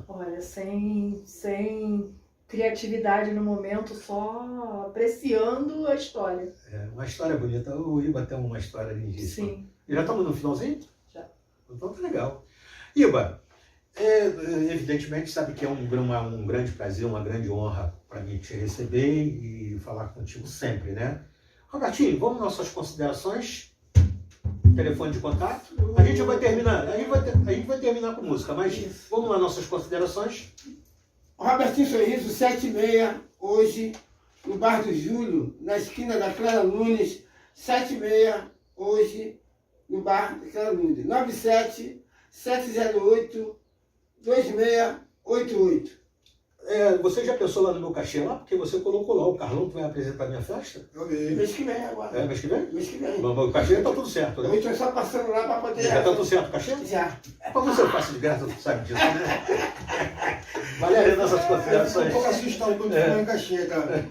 Olha, sem criatividade no momento, só apreciando a história. Uma história bonita. O Iba tem uma história lindíssima. Sim. E já estamos no finalzinho? Já. Então tá legal. Iba, evidentemente sabe que é um grande prazer, uma grande honra para mim te receber e falar contigo sempre, né? Robertinho, vamos nas nossas considerações? Telefone de contato? A gente vai terminar, a gente vai terminar com música, mas vamos lá, nossas considerações? Robertinho Sorriso, 7h30, hoje, no Bar do Júlio, na esquina da Clara Nunes, 7h30, hoje, no Bar da Clara Nunes, 97-708-2688. Você já pensou lá no meu cachê lá? Porque você colocou lá o Carlão que vai apresentar a minha festa? Eu vi. Mês que vem agora. Mês que vem? Mês que vem. O cachê tá tudo certo, né? Eu estou só passando lá para poder... Já tá tudo certo o cachê? Já. Mas você passa de graça, tu sabe disso, né? Valéria, nossas considerações. Um pouco assustado quando falou em cachê, cara.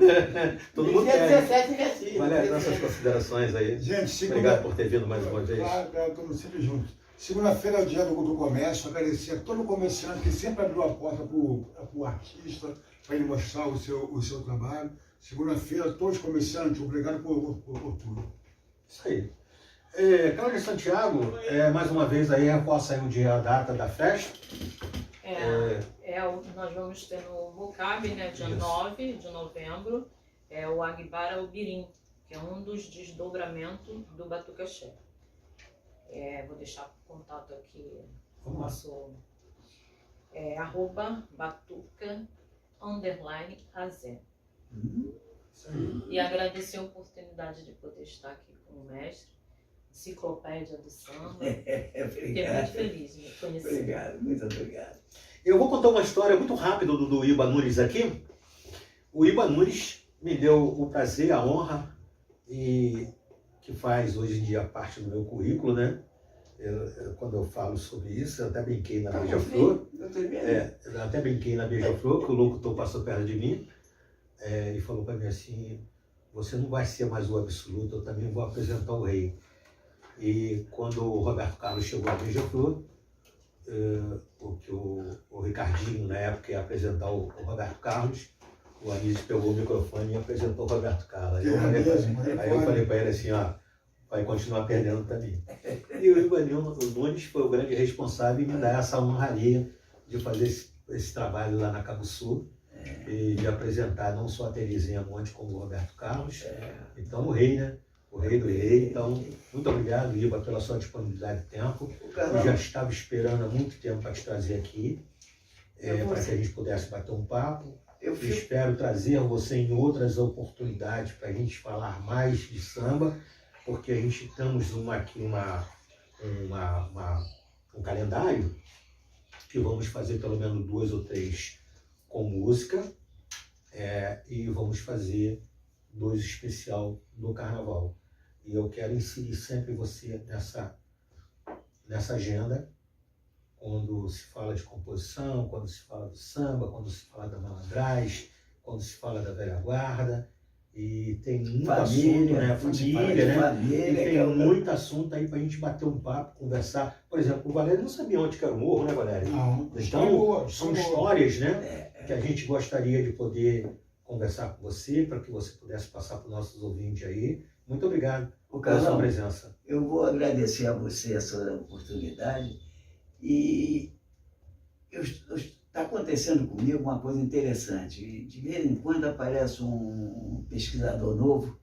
Todo mundo Dia quer. 17 em Recife. Valéria, nossas considerações aí. Gente, Obrigado por ter vindo mais uma vez. Claro, estamos sempre juntos. Segunda-feira é o dia do comércio, agradecer a todo comerciante que sempre abriu a porta para o artista, para ele mostrar o seu trabalho. Segunda-feira, todos os comerciantes, obrigado por tudo. Isso aí. Cláudia Santiago, mais uma vez aí, reforça aí o dia, a data da festa. Nós vamos ter no Mucabe, né, dia 9 de novembro, o Agbara Ubirim, que é um dos desdobramentos do Batucaxé. Vou deixar o contato aqui, nosso @batuca_azé. Isso aí. E agradecer a oportunidade de poder estar aqui com o mestre, enciclopédia do samba. Fiquei muito feliz de me conhecer. Obrigado, muito obrigado. Eu vou contar uma história muito rápida do Iba Nunes aqui. O Iba Nunes me deu o prazer, a honra, e que faz hoje em dia parte do meu currículo, né? Quando eu falo sobre isso, eu até brinquei na Beija-Flor. Eu até brinquei na Beija-Flor, que o locutor passou perto de mim e falou para mim assim: você não vai ser mais o absoluto, eu também vou apresentar o rei. E quando o Roberto Carlos chegou à Beija-Flor, o Ricardinho, na época, ia apresentar o Roberto Carlos, o Anísio pegou o microfone e apresentou o Roberto Carlos. Aí eu mesmo, falei para ele assim, ó, vai continuar perdendo também. E o Ivanildo Nunes foi o grande responsável em me dar essa honraria de fazer esse trabalho lá na Cabo Sul e de apresentar não só a Terezinha Monte como o Roberto Carlos. Então o rei, né? O rei do rei. Então, muito obrigado, Iva, pela sua disponibilidade de tempo. Eu já estava esperando há muito tempo para te trazer aqui, para que a gente pudesse bater um papo. Eu espero trazer você em outras oportunidades para a gente falar mais de samba, porque a gente estamos aqui um calendário que vamos fazer pelo menos 2 ou 3 com música e vamos fazer 2 especial no Carnaval. E eu quero inserir sempre você nessa agenda, quando se fala de composição, quando se fala do samba, quando se fala da malandragem, quando se fala da velha guarda. E tem muito assunto, né? Família, né? E tem muito assunto aí pra gente bater um papo, conversar. Por exemplo, o Valério não sabia onde que era o morro, né, Valério? Não. Então, são histórias, né? Que a gente gostaria de poder conversar com você, para que você pudesse passar para os nossos ouvintes aí. Muito obrigado pela sua presença. Eu vou agradecer a você essa oportunidade e está acontecendo comigo uma coisa interessante. De vez em quando aparece um pesquisador novo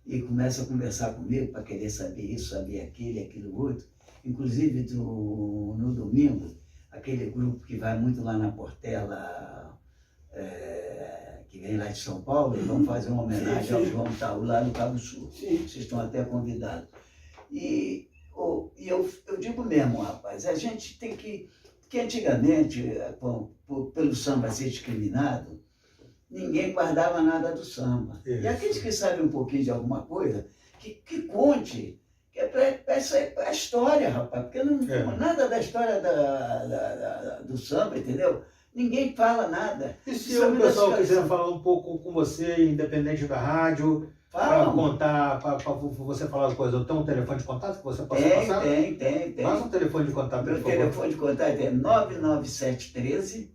e começa a conversar comigo para querer saber isso, saber aquilo outro. Inclusive, no domingo, aquele grupo que vai muito lá na Portela, que vem lá de São Paulo, e vão fazer uma homenagem ao João Taú lá no Cabo Sul. Vocês estão até convidados. E eu digo mesmo, rapaz, a gente tem que antigamente, pelo samba ser discriminado, ninguém guardava nada do samba. Isso. E aqueles que sabem um pouquinho de alguma coisa, que conte, que é a história, rapaz, porque nada da história do samba, entendeu? Ninguém fala nada. E se o pessoal quiser falar um pouco com você, independente da rádio, para contar, para você falar as coisas, tem um telefone de contato que você possa passar? Tem. Passa um telefone de contato, por favor. Meu telefone de contato é 99713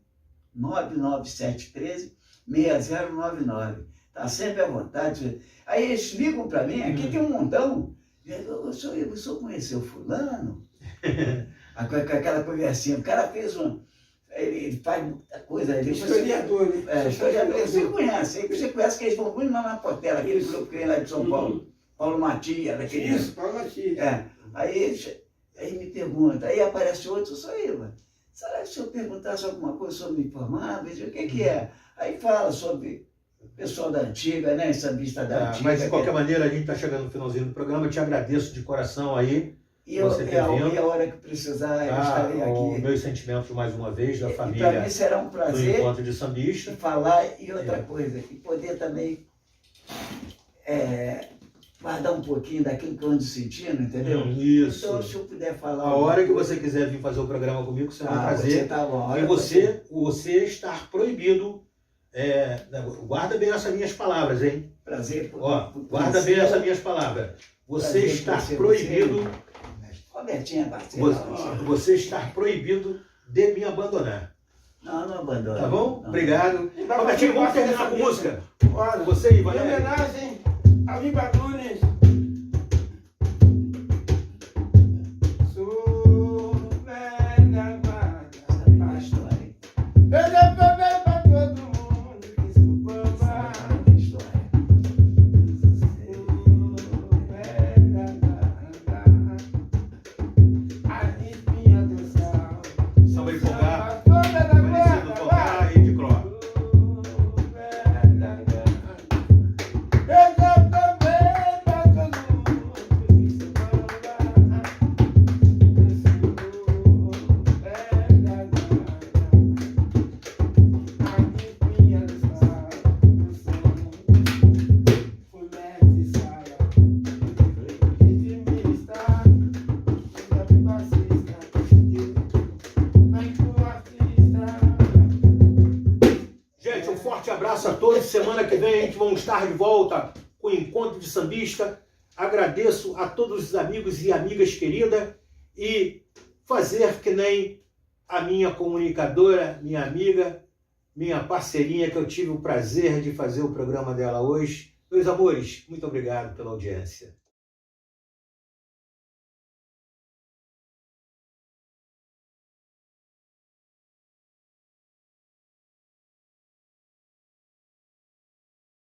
6099. Está sempre à vontade. Aí eles ligam para mim, aqui tem um montão. O senhor conheceu fulano? Aquela conversinha. O cara fez ele faz muita coisa. Ele historiador, né? Historiador. Você conhece que eles vão muito lá na Portela, aquele grupo que vem lá de São Paulo. Paulo Matias, daquele. Isso, Paulo Matias. Aí me pergunta, aí aparece outro, sou eu, mano. Será que se eu perguntasse alguma coisa sobre informáveis, o que é? Aí fala sobre o pessoal da antiga, né? Sambista da antiga. Mas de qualquer maneira, a gente está chegando no finalzinho do programa, eu te agradeço de coração aí. E a hora que precisar, eu estarei aqui. Meus sentimentos mais uma vez, da família. Para mim será um prazer. No encontro de sambista. Falar e outra coisa, e poder também guardar um pouquinho daquilo que eu ando sentindo, entendeu? Isso. Então, se eu puder falar. A hora que você quiser vir fazer o programa comigo, você vai fazer. Tá bom. E você estar proibido. Guarda bem essas minhas palavras, hein? Prazer. Guarda bem essas minhas palavras. Você está proibido. Robertinha você está proibido de me abandonar. Não abandono. Tá bom? Não. Obrigado. Robertinho, vamos terminar com música. Olha, você e Valério. Em homenagem a Iva Nunes. Sou velha guarda. A história. Eu já provei pra todo mundo que sou bamba. Samba de Pongá, Aparecido Pongá e de Cló. Abraço a todos. Semana que vem a gente vamos estar de volta com o Encontro de Sambista. Agradeço a todos os amigos e amigas queridas e fazer que nem a minha comunicadora, minha amiga minha parceirinha, que eu tive o prazer de fazer o programa dela hoje. Meus amores, muito obrigado pela audiência.